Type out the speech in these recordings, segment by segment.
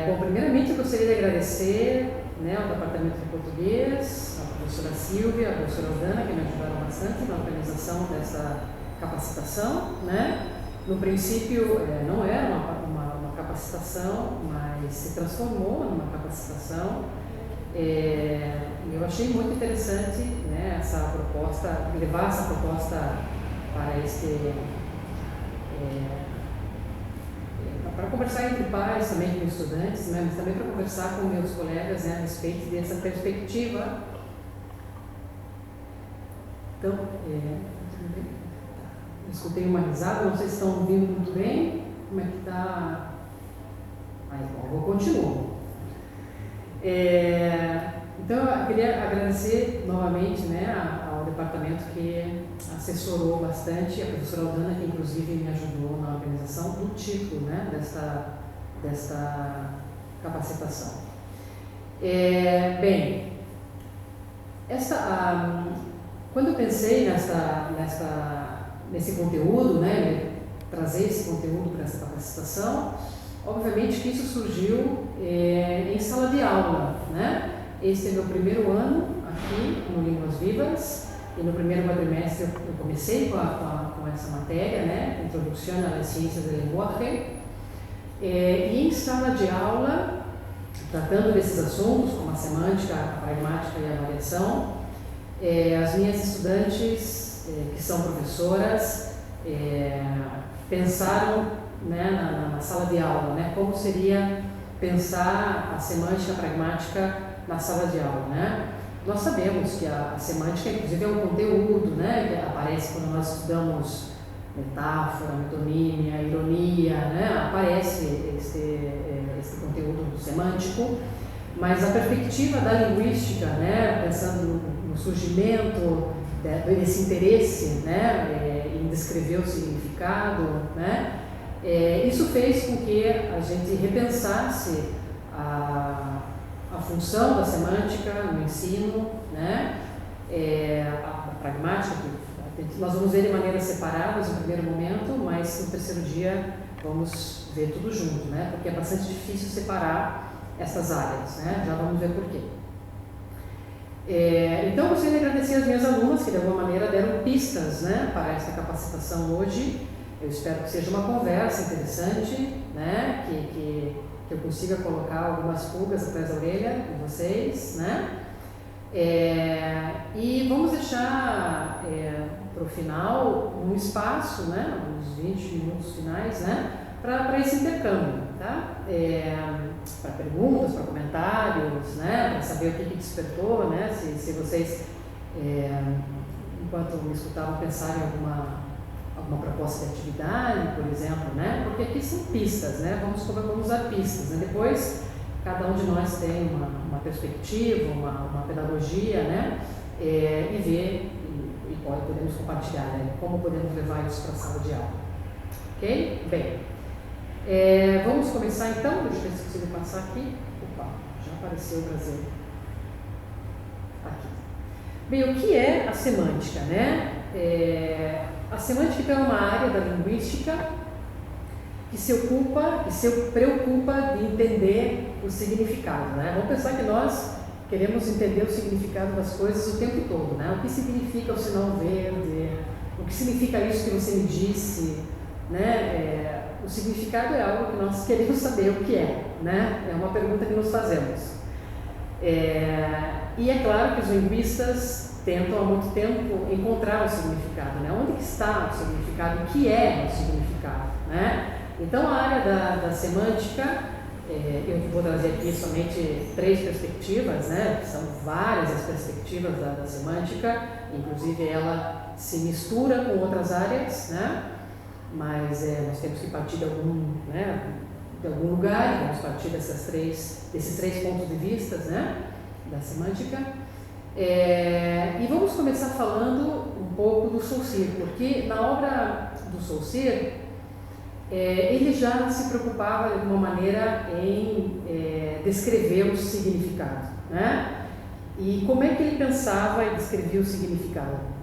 Bom, primeiramente eu gostaria de agradecer, né, ao Departamento de Português, a professora Silvia, a professora Aldana, que me ajudaram bastante na organização dessa capacitação, né? No princípio, não era uma capacitação, mas se transformou numa capacitação. Eu achei muito interessante, né, essa proposta, levar essa proposta para para conversar entre pais, também com estudantes, né, mas também para conversar com meus colegas, né, a respeito dessa perspectiva. Então, escutei uma risada, não sei se estão ouvindo muito bem, como é que está? Bom, vou continuar. Então, eu queria agradecer novamente, né, ao departamento que assessorou bastante, a professora Aldana, que inclusive me ajudou na organização do título, né, desta capacitação. Bem, quando eu pensei nesse conteúdo, né, trazer esse conteúdo para essa capacitação, obviamente que isso surgiu em sala de aula, né? Esse é meu primeiro ano aqui no Línguas Vivas, e no primeiro quadrimestre eu comecei com essa matéria, né? Introdução às Ciências do Linguagem, e em sala de aula, tratando desses assuntos, como a semântica, a pragmática e a variação, as minhas estudantes, que são professoras, pensaram, né, na sala de aula, né, como seria pensar a semântica pragmática na sala de aula, né? Nós sabemos que a semântica, inclusive, é um conteúdo, né, que aparece quando nós estudamos metáfora, metonímia, ironia, né, aparece esse conteúdo semântico, mas a perspectiva da linguística, né, pensando no surgimento desse interesse, né, em descrever o significado, né, isso fez com que a gente repensasse a função da semântica no ensino, né, a pragmática, que nós vamos ver de maneiras separadas no primeiro momento, mas no terceiro dia vamos ver tudo junto, né, porque é bastante difícil separar essas áreas, né, já vamos ver por quê. Então, eu gostaria de agradecer às minhas alunas que de alguma maneira deram pistas, né, para essa capacitação hoje. Eu espero que seja uma conversa interessante, né, que eu consiga colocar algumas pulgas atrás da orelha de vocês, né, e vamos deixar para o final um espaço, né, uns 20 minutos finais, né, para esse intercâmbio, tá? Para perguntas, para comentários, né, para saber o que despertou, né, se vocês, enquanto me escutavam, pensaram em alguma proposta de atividade, por exemplo, né, porque aqui são pistas, né, vamos usar pistas, né, depois cada um de nós tem uma perspectiva, uma pedagogia, né, e ver, e podemos compartilhar, né, como podemos levar isso para a sala de aula, ok? Bem, vamos começar então, deixa eu ver se consigo passar aqui. Opa, já apareceu o Brasil. Aqui. Bem, o que é a semântica, né? A semântica é uma área da linguística que se preocupa de entender o significado, né? Vamos pensar que nós queremos entender o significado das coisas o tempo todo, né? O que significa o sinal verde? O que significa isso que você me disse? Né? O significado é algo que nós queremos saber o que é, né? É uma pergunta que nos fazemos. E é claro que os linguistas tentam há muito tempo encontrar o significado, né? Onde que está o significado? O que é o significado, né? Então, a área da semântica, eu vou trazer aqui somente 3 perspectivas, né? São várias as perspectivas da semântica, inclusive ela se mistura com outras áreas, né? Mas nós temos que partir de algum lugar, vamos partir desses três pontos de vista, né, da semântica. E vamos começar falando um pouco do Saussure, porque na obra do Saussure, ele já se preocupava de alguma maneira em descrever o significado, né? E como é que ele pensava e descrevia o significado?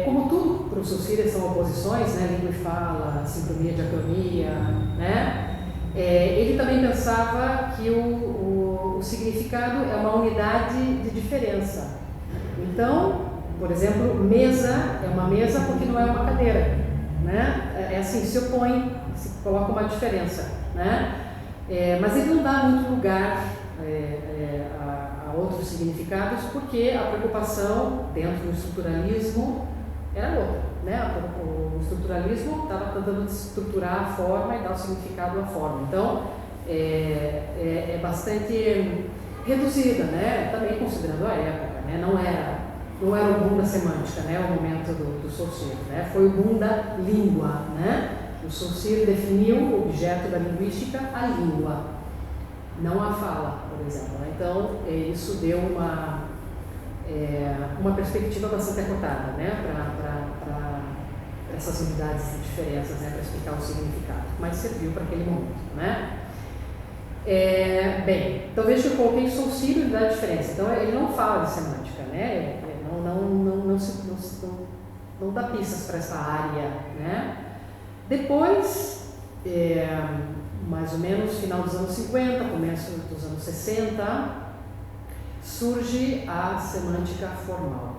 Como tudo para o Saussure são oposições, né? Língua e fala, sincronia, diacronia, né? Ele também pensava que o significado é uma unidade de diferença. Então, por exemplo, mesa é uma mesa porque não é uma cadeira, né? É assim, se opõe, se coloca uma diferença, né? Mas ele não dá muito lugar a outros significados, porque a preocupação dentro do estruturalismo era outra, né? O estruturalismo estava tentando estruturar a forma e dar o significado à forma. Então, é bastante reduzida, né? Também considerando a época, né? Não era o boom da semântica, né? O momento do Saussure, né? Foi o boom da língua, né? O Saussure definiu o objeto da linguística, a língua, não a fala, por exemplo, né? Então, isso deu uma perspectiva bastante acotada, né? Para essas unidades de diferenças, né? Para explicar o significado, mas serviu para aquele momento, né? Bem, então veja que eu coloquei Saussure e unidade de diferença. Então, ele não fala de semântica, né? Não dá pistas para essa área, né? Depois, mais ou menos final dos anos 50, começo dos anos 60, surge a semântica formal.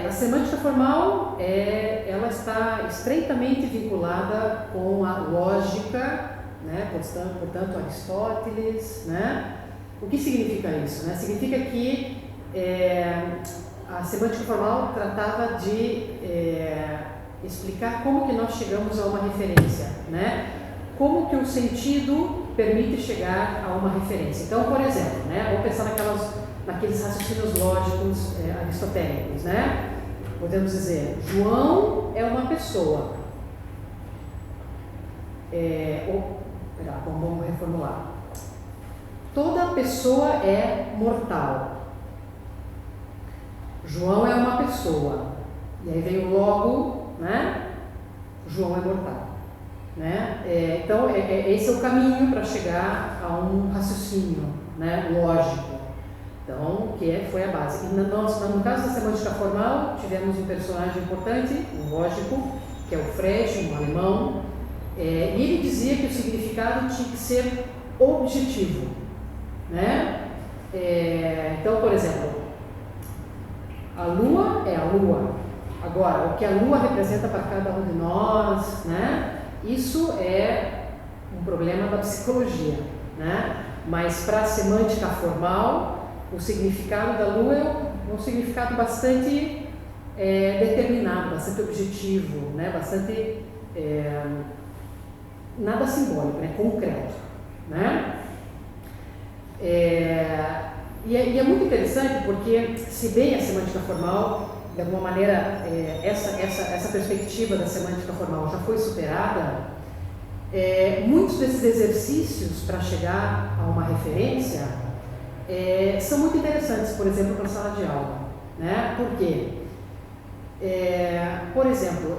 A semântica formal ela está estreitamente vinculada com a lógica, né? Portanto, Aristóteles, né? O que significa isso, né? Significa que a semântica formal tratava de explicar como que nós chegamos a uma referência, né? Como que o sentido permite chegar a uma referência. Então, por exemplo, né? Vamos pensar naqueles raciocínios lógicos aristotélicos, né? Podemos dizer, João é uma pessoa. Vamos reformular. Toda pessoa é mortal. João é uma pessoa. E aí vem o logo, né? João é mortal, né? Então, esse é o caminho para chegar a um raciocínio, né? Lógico. Então, foi a base. E no caso da semântica formal, tivemos um personagem importante, um lógico, que é o Frege, um alemão, e ele dizia que o significado tinha que ser objetivo, né? Então, por exemplo, a Lua é a Lua. Agora, o que a Lua representa para cada um de nós, né? Isso é um problema da psicologia, né? Mas para a semântica formal, o significado da Lua é um significado bastante determinado, bastante objetivo, né? Bastante nada simbólico, né? Concreto, né? E é muito interessante porque, se bem a semântica formal, de alguma maneira, essa perspectiva da semântica formal já foi superada, muitos desses exercícios para chegar a uma referência são muito interessantes, por exemplo, para a sala de aula, né? Por quê? Por exemplo,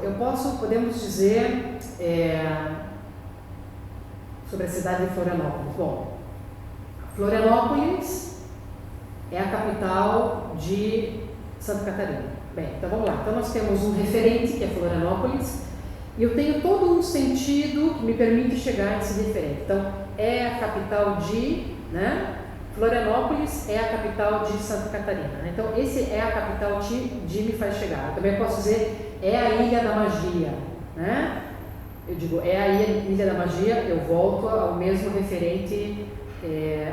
podemos dizer sobre a cidade de Florianópolis. Bom, Florianópolis é a capital de Santa Catarina. Bem, então vamos lá. Então nós temos um referente, que é Florianópolis, e eu tenho todo um sentido que me permite chegar a esse referente. Então, é a capital de, né? Florianópolis é a capital de Santa Catarina, né? Então, esse é a capital de me faz chegar. Eu também posso dizer, é a Ilha da Magia, né? Eu digo, é a Ilha da Magia, eu volto ao mesmo referente,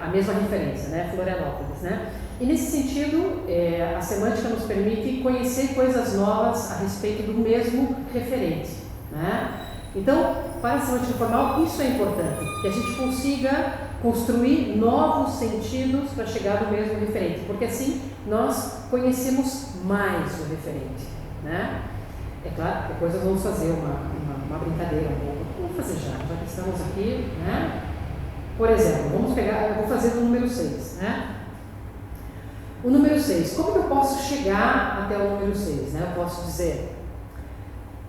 a mesma referência, né? Florianópolis, né? E nesse sentido, a semântica nos permite conhecer coisas novas a respeito do mesmo referente, né? Então, para a semântica formal, isso é importante, que a gente consiga construir novos sentidos para chegar no mesmo referente, porque assim nós conhecemos mais o referente, né? É claro, depois nós vamos fazer uma brincadeira um pouco. Vamos fazer já que estamos aqui, né? Por exemplo, eu vou fazer o número 6, né? O número 6, como que eu posso chegar até o número 6, né? Eu posso dizer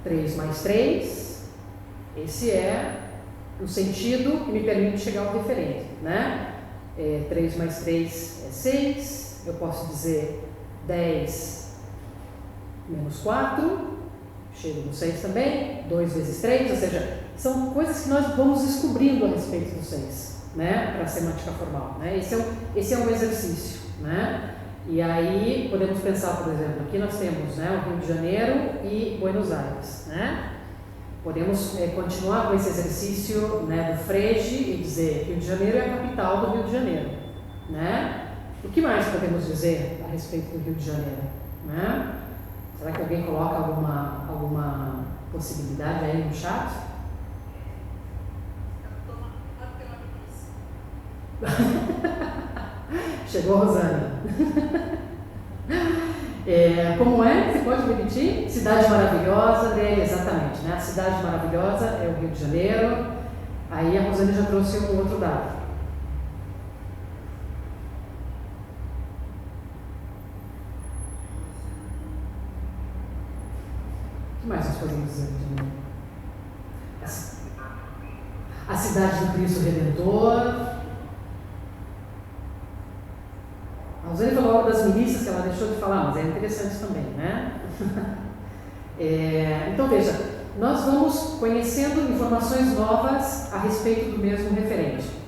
3 mais 3, esse é o sentido que me permite chegar ao referente, né? 3 mais 3 é 6, eu posso dizer 10 menos 4, chego no 6 também, 2 vezes 3, ou seja, são coisas que nós vamos descobrindo a respeito dos seis, né, para a semântica formal, né? Esse é um exercício, né? E aí podemos pensar, por exemplo, aqui nós temos, né, o Rio de Janeiro e Buenos Aires, né? Podemos continuar com esse exercício, né, do Frege e dizer que Rio de Janeiro é a capital do Rio de Janeiro, né? O que mais podemos dizer a respeito do Rio de Janeiro, né? Será que alguém coloca alguma possibilidade aí no chat? Chegou a Rosana. Como é? Você pode repetir? Cidade maravilhosa dele, exatamente, né? A cidade maravilhosa é o Rio de Janeiro. Aí a Rosana já trouxe um outro dado. O que mais nós podemos dizer? A cidade do Cristo Redentor. A Rosane falou algo das milícias que ela deixou de falar, mas é interessante também, né? Então veja, nós vamos conhecendo informações novas a respeito do mesmo referente.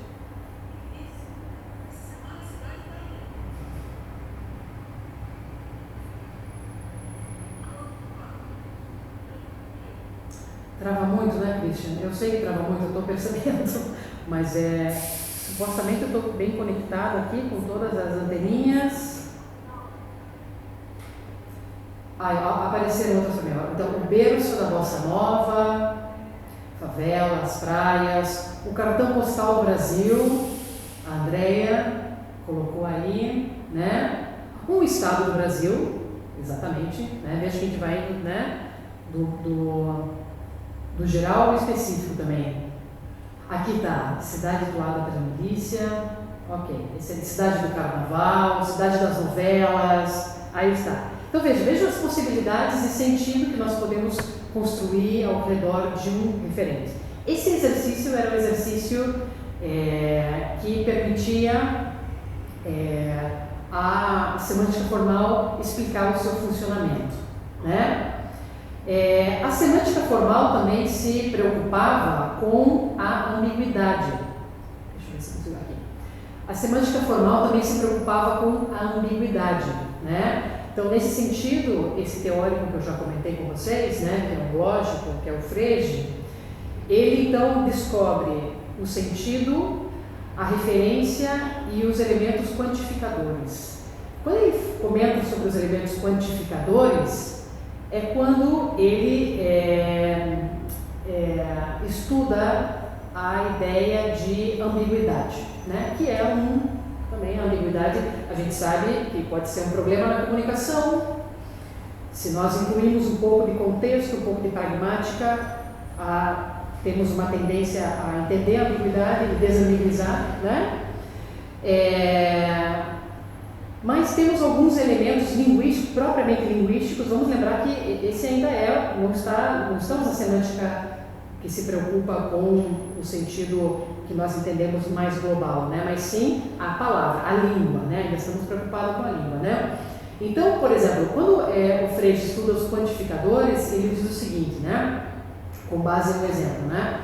Trava muito, né, Christian? Eu sei que trava muito, eu estou percebendo, mas supostamente eu estou bem conectado aqui com todas as anteninhas. Apareceram outras também. Então, o berço da Bossa Nova, favelas, praias, o cartão postal do Brasil, a Andrea colocou aí, né? Um estado do Brasil, exatamente, né? Veja que a gente vai indo, né? Do geral ao específico também. Aqui está, cidade doada pela milícia, ok. Esse é cidade do carnaval, cidade das novelas, aí está. Então veja as possibilidades e sentido que nós podemos construir ao redor de um referente. Esse exercício era um exercício que permitia a semântica formal explicar o seu funcionamento, né? A semântica formal também se preocupava com a ambiguidade. Deixa eu ver se eu consigo aqui. A semântica formal também se preocupava com a ambiguidade, né? Então, nesse sentido, esse teórico que eu já comentei com vocês, né, que é o lógico, que é o Frege, ele então descobre o sentido, a referência e os elementos quantificadores. Quando ele comenta sobre os elementos quantificadores, é quando ele estuda a ideia de ambiguidade, né? Que é também a ambiguidade, a gente sabe que pode ser um problema na comunicação. Se nós incluímos um pouco de contexto, um pouco de pragmática, temos uma tendência a entender a ambiguidade e desambiguizar, né? Mas temos alguns elementos linguísticos, propriamente linguísticos. Vamos lembrar que esse ainda não estamos na semântica que se preocupa com o sentido que nós entendemos mais global, né? Mas sim a palavra, a língua, né? Ainda estamos preocupados com a língua, né? Então, por exemplo, quando o Frege estuda os quantificadores, ele diz o seguinte, né? Com base no exemplo, né?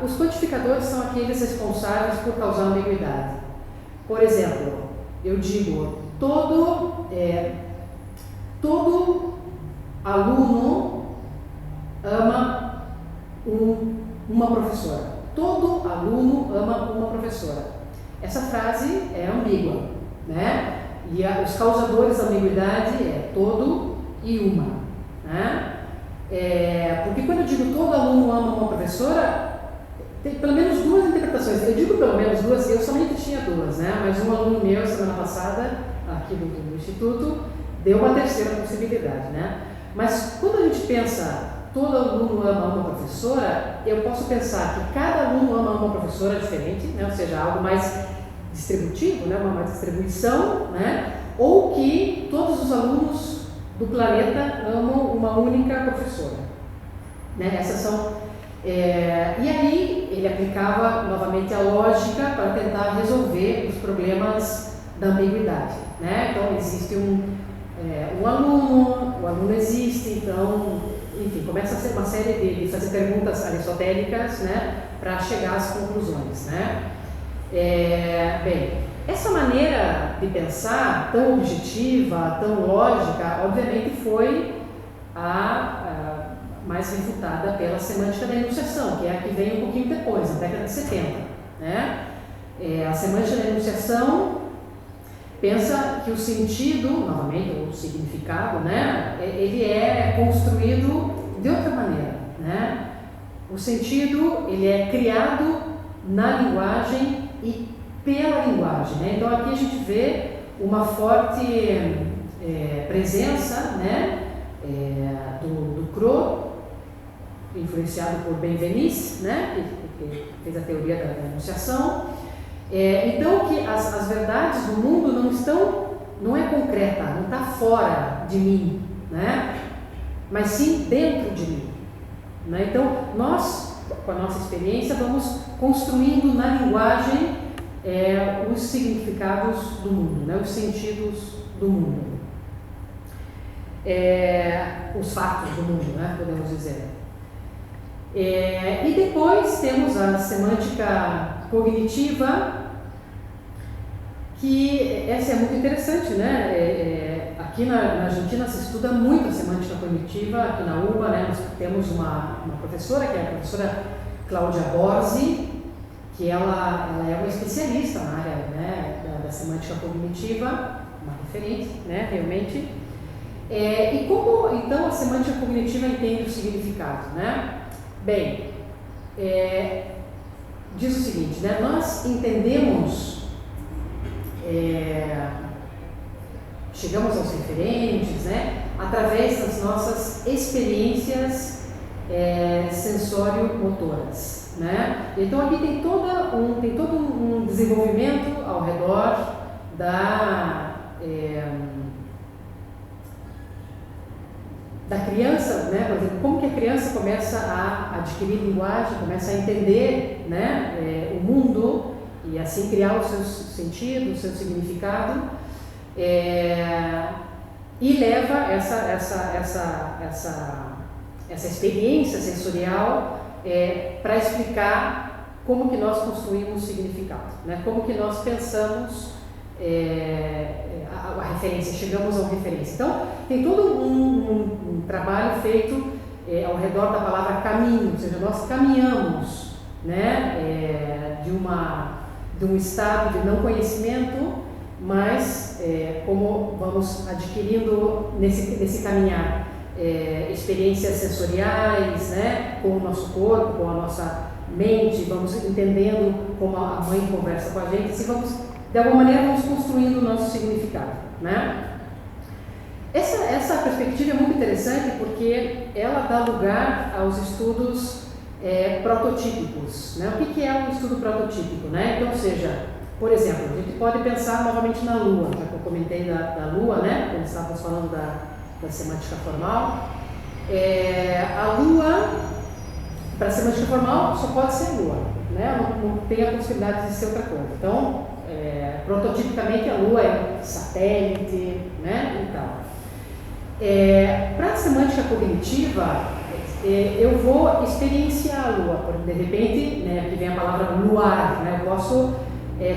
Os quantificadores são aqueles responsáveis por causar ambiguidade. Por exemplo, eu digo, todo aluno ama uma professora. Todo aluno ama uma professora. Essa frase é ambígua, né? E os causadores da ambiguidade é todo e uma, né? Porque quando eu digo todo aluno ama uma professora, tem pelo menos duas interpretações. Eu digo pelo menos duas, eu somente tinha duas, né? Mas um aluno meu, semana passada, aqui do Instituto, deu uma terceira possibilidade, né? Mas quando a gente pensa todo aluno ama uma professora, eu posso pensar que cada aluno ama uma professora diferente, né? Ou seja, algo mais distributivo, né? Uma mais distribuição, né? Ou que todos os alunos do planeta amam uma única professora, né? Essas são... e aí ele aplicava novamente a lógica para tentar resolver os problemas da ambiguidade, né? Então existe um aluno, o aluno existe, então enfim, começa a ser uma série de fazer perguntas aristotélicas, né, para chegar às conclusões, né. Bem, essa maneira de pensar, tão objetiva, tão lógica, obviamente foi a mais refutada pela semântica da enunciação, que é a que veio um pouquinho depois, na década de 70, né. A semântica da enunciação pensa que o sentido, novamente, o significado, né, ele é construído de outra maneira, né. O sentido, ele é criado na linguagem e pela linguagem, né. Então aqui a gente vê uma forte presença, né, do Cros, influenciado por Benveniste, né, que fez a teoria da enunciação. Então que as verdades do mundo não é concreta, não está fora de mim, né, mas sim dentro de mim, né? Então nós, com a nossa experiência, vamos construindo na linguagem os significados do mundo, né, os sentidos do mundo, os fatos do mundo, né, podemos dizer. E depois temos a semântica cognitiva, que essa é muito interessante, né? Aqui na Argentina se estuda muito a semântica cognitiva, aqui na UBA, né, nós temos uma professora, que é a professora Cláudia Borzi, que ela é uma especialista na área, né, da semântica cognitiva, uma referente, né, realmente. E como então a semântica cognitiva entende o significado, né? Bem, diz o seguinte, né, nós entendemos, chegamos aos referentes, né, através das nossas experiências sensório-motoras, né? Então aqui tem todo um desenvolvimento ao redor da criança, né? Por exemplo, como que a criança começa a adquirir linguagem, começa a entender, né, o mundo e assim criar os seus sentidos, o seu significado, e leva essa experiência sensorial para explicar como que nós construímos significado, né? Como que nós pensamos a referência, chegamos a uma referência. Então, tem todo um trabalho feito ao redor da palavra caminho, ou seja, nós caminhamos, né, de um estado de não conhecimento, mas como vamos adquirindo nesse caminhar experiências sensoriais, né, com o nosso corpo, com a nossa mente, vamos entendendo como a mãe conversa com a gente, assim vamos, de alguma maneira, vamos construindo o nosso significado, né? Essa perspectiva é muito interessante porque ela dá lugar aos estudos prototípicos, né? O que é um estudo prototípico, né? Então, seja, por exemplo, a gente pode pensar novamente na Lua, já que eu comentei da Lua, né? Quando estávamos falando da semântica formal. A Lua, para a semântica formal, só pode ser Lua, né? Não tem a possibilidade de ser outra coisa. Então, prototipicamente a Lua é um satélite, né? E tal. Para a semântica cognitiva, eu vou experienciar a Lua, porque de repente, né, aqui vem a palavra luar, né? Eu posso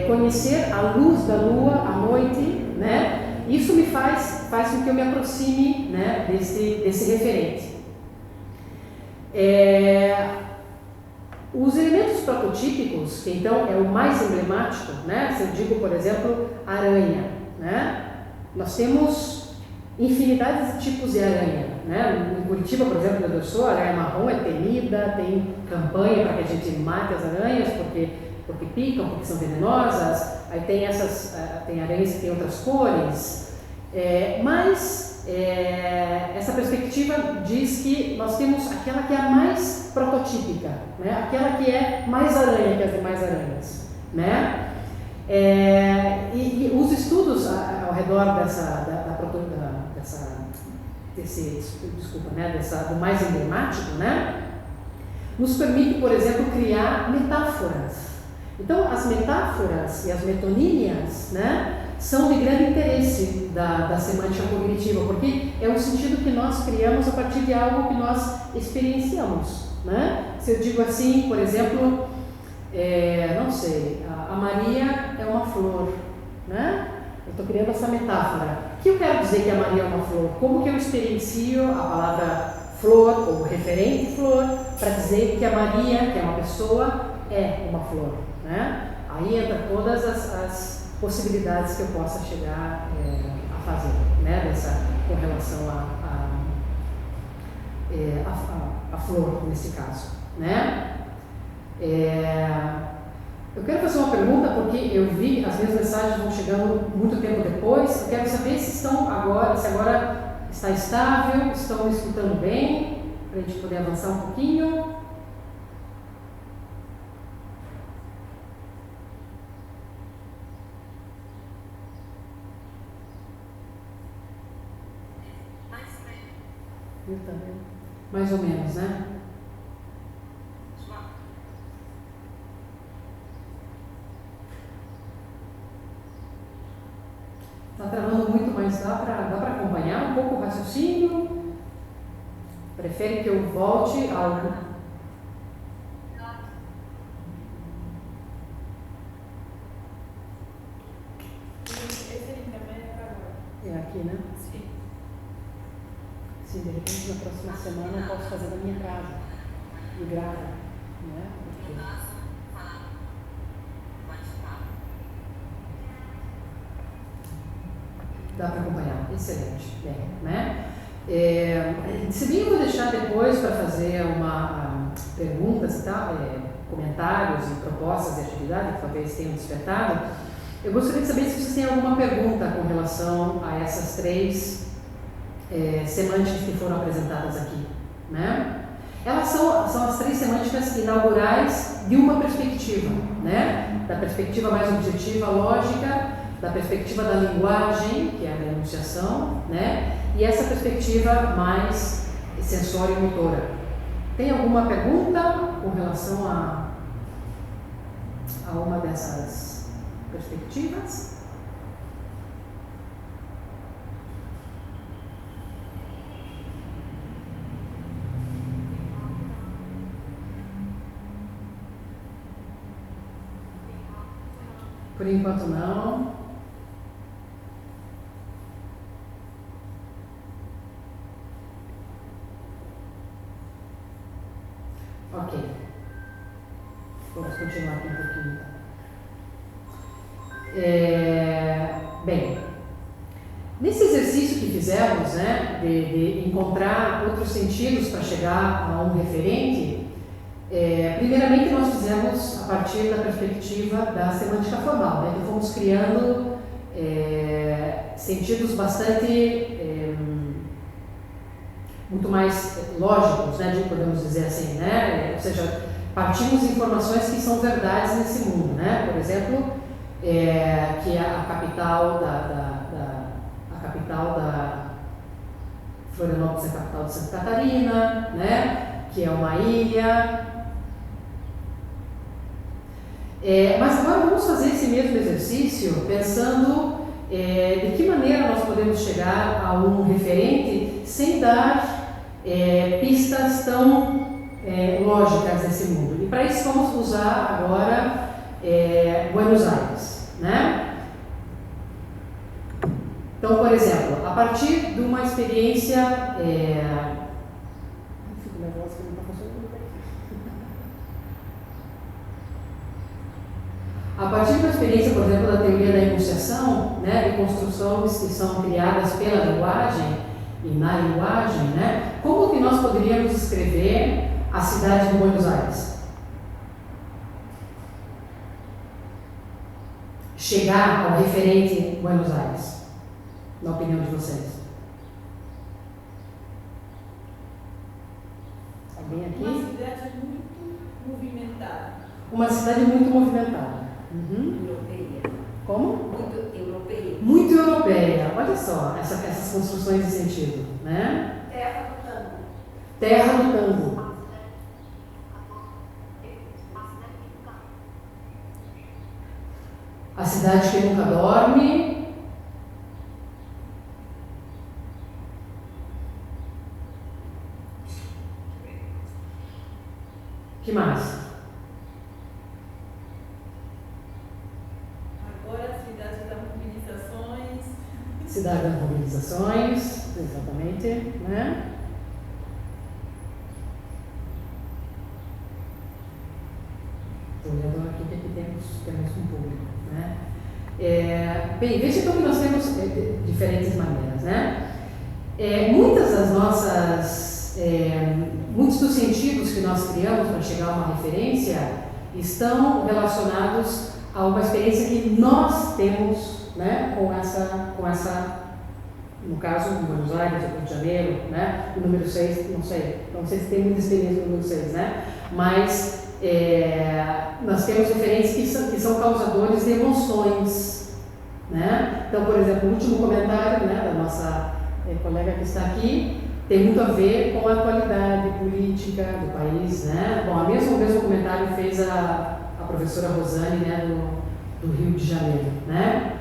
conhecer a luz da Lua à noite, né? Isso me faz com que eu me aproxime, né, desse referente. Os elementos prototípicos, que então é o mais emblemático, né? Se eu digo, por exemplo, aranha, né? Nós temos infinidade de tipos de aranha, né? Em Curitiba, por exemplo, onde eu sou, a aranha marrom é temida, tem campanha para que a gente mate as aranhas, porque picam, porque são venenosas. Aí tem tem aranhas que têm outras cores, mas essa perspectiva diz que nós temos aquela que é a mais prototípica, né? Aquela que é mais aranha que as demais aranhas, né? E os estudos ao redor do mais emblemático, né, nos permite, por exemplo, criar metáforas. Então, as metáforas e as metonímias, né, são de grande interesse da semântica cognitiva, porque é um sentido que nós criamos a partir de algo que nós experienciamos, né? Se eu digo assim, por exemplo, não sei, a Maria é uma flor, né? Eu estou criando essa metáfora. O que eu quero dizer que a Maria é uma flor? Como que eu experiencio a palavra flor ou referente flor para dizer que a Maria, que é uma pessoa, é uma flor, né? Aí entra todas as possibilidades que eu possa chegar a fazer, né? Com relação a flor, nesse caso, né? Eu quero fazer uma pergunta, porque eu vi as minhas mensagens vão chegando muito tempo depois. Eu quero saber se agora está estável, estão me escutando bem, para a gente poder avançar um pouquinho. Eu também. Mais ou menos, né? Está travando muito, mas dá para acompanhar um pouco o raciocínio? Prefere que eu volte ao... É aqui, né? Sim. Sim, de repente na próxima semana eu posso fazer na minha casa e gravo, né? Porque... Dá para acompanhar, excelente, bem, né? Se bem eu vou deixar depois para fazer perguntas e tal, comentários e propostas de atividade que talvez tenham despertado, eu gostaria de saber se vocês têm alguma pergunta com relação a essas três semânticas que foram apresentadas aqui, né? Elas são as três semânticas inaugurais de uma perspectiva, né? Da perspectiva mais objetiva, lógica, da perspectiva da linguagem, que é a da enunciação, né? E essa perspectiva mais sensório-motora. Tem alguma pergunta com relação a uma dessas perspectivas? Por enquanto não. Ok. Vamos continuar aqui um pouquinho. Bem, nesse exercício que fizemos, né, de encontrar outros sentidos para chegar a um referente, primeiramente nós fizemos a partir da perspectiva da semântica formal, né, que fomos criando sentidos bastante muito mais lógicos, né, podemos dizer assim, né? Ou seja, partimos de informações que são verdades nesse mundo, né? Por exemplo, que a capital da Florianópolis é a capital de Santa Catarina, né? Que é uma ilha. Mas agora vamos fazer esse mesmo exercício pensando de que maneira nós podemos chegar a um referente sem dar pistas tão lógicas desse mundo. E para isso vamos usar agora Buenos Aires, né? Então, por exemplo, a partir de uma experiência... Fico nervosa que não está funcionando bem. A partir de uma experiência, por exemplo, da teoria da enunciação, né, de construções que são criadas pela linguagem e na linguagem, né, como que nós poderíamos escrever a cidade de Buenos Aires? Chegar ao referente Buenos Aires, na opinião de vocês. Alguém aqui? Uma cidade muito movimentada. Uma cidade muito movimentada. Uhum. Europeia. Como? Muito europeia. Muito europeia. Olha só essas construções de sentido, né? Terra do tango. Terra do tango. A cidade que nunca dorme. Que mais? Agora a cidade das mobilizações. Cidade das mobilizações, exatamente, né? Estou olhando aqui que aqui temos um público, né? Bem, veja então que nós temos diferentes maneiras, né? Muitas das nossas, muitos dos sentidos que nós criamos para chegar a uma referência estão relacionados a uma experiência que nós temos, né, com essa, no caso, em Buenos Aires, Rio de Janeiro, né, o número 6, não sei se tem muita experiência no número 6, né, mas nós temos referências que são causadores de emoções, né. Então, por exemplo, o último comentário, né, da nossa colega que está aqui tem muito a ver com a atualidade política do país, né. Bom, o mesmo comentário fez a professora Rosane, né, do Rio de Janeiro, né.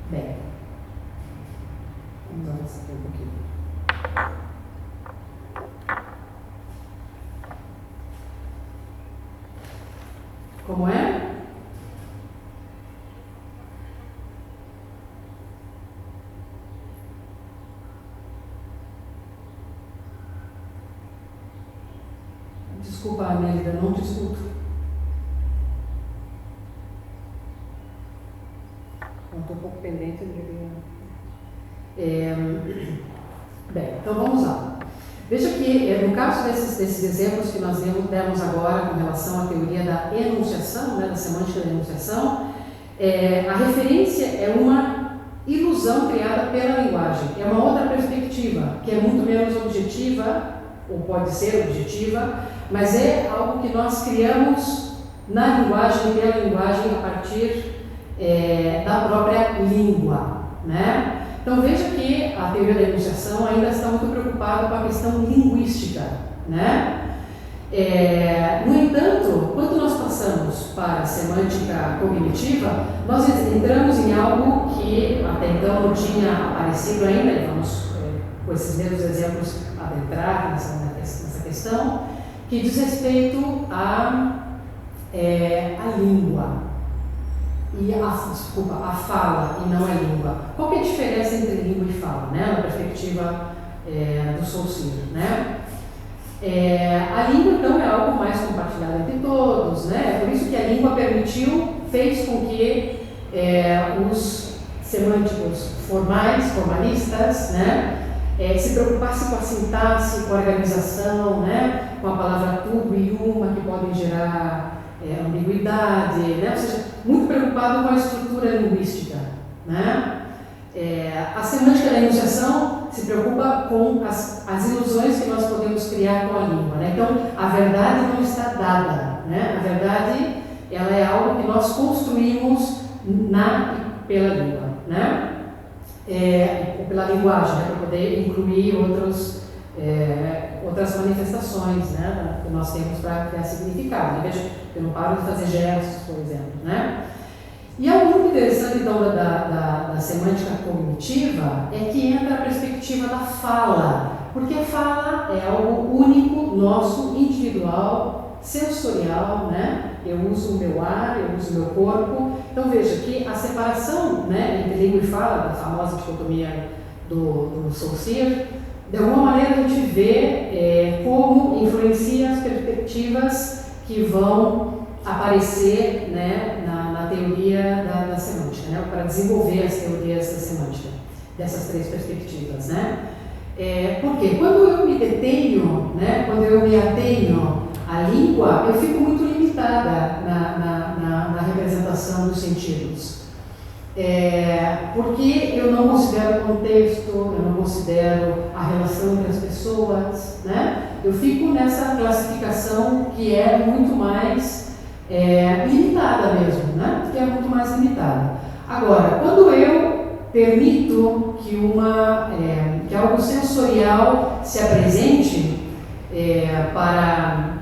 Bem, vamos avançar aqui um pouquinho. Como é? Desculpa, Amélida, não te escuto. Estou um pouco pendente, eu deveria... Bem, então vamos lá. Veja que, no caso desses exemplos que nós demos agora com relação à teoria da enunciação, né, da semântica da enunciação, a referência é uma ilusão criada pela linguagem. É uma outra perspectiva, que é muito menos objetiva, ou pode ser objetiva, mas é algo que nós criamos na linguagem, pela linguagem, a partir da própria língua, né? Então veja que a teoria da enunciação ainda está muito preocupada com a questão linguística, né? No entanto, quando nós passamos para a semântica cognitiva, nós entramos em algo que até então não tinha aparecido ainda, e vamos, com esses mesmos exemplos, adentrar nessa questão, que diz respeito à língua. E a fala e não a língua. Qual que é a diferença entre língua e fala, né? Na perspectiva do Saussure, né? A língua, então, é algo mais compartilhado entre todos, né? Por isso que a língua fez com que os semânticos formalistas, né? Se preocupassem com a sintaxe, com a organização, né? Com a palavra tudo e uma, que podem gerar ambiguidade, né? Ou seja, muito preocupado com a estrutura linguística, né? A semântica da enunciação se preocupa com as ilusões que nós podemos criar com a língua, né? Então, a verdade não está dada, né? A verdade, ela é algo que nós construímos pela língua, né? Ou pela linguagem, né? Para poder incluir outras manifestações, né, que nós temos para criar significado. Veja, eu não paro de fazer gestos, por exemplo, né? E algo muito interessante, então, da semântica cognitiva é que entra a perspectiva da fala, porque a fala é algo único, nosso, individual, sensorial, né? Eu uso o meu ar, eu uso o meu corpo. Então, veja que a separação, né, entre língua e fala, da famosa dicotomia do Saussure, de alguma maneira a gente vê como influencia as perspectivas que vão aparecer, né, na teoria da semântica, né, para desenvolver as teorias da semântica, dessas três perspectivas, né? Porque quando eu me detenho, né, quando eu me atenho à língua, eu fico muito limitada na representação dos sentidos. Porque eu não considero o contexto, eu não considero a relação entre as pessoas, né? Eu fico nessa classificação que é muito mais limitada mesmo, né? Que é muito mais limitada. Agora, quando eu permito que algo sensorial se apresente para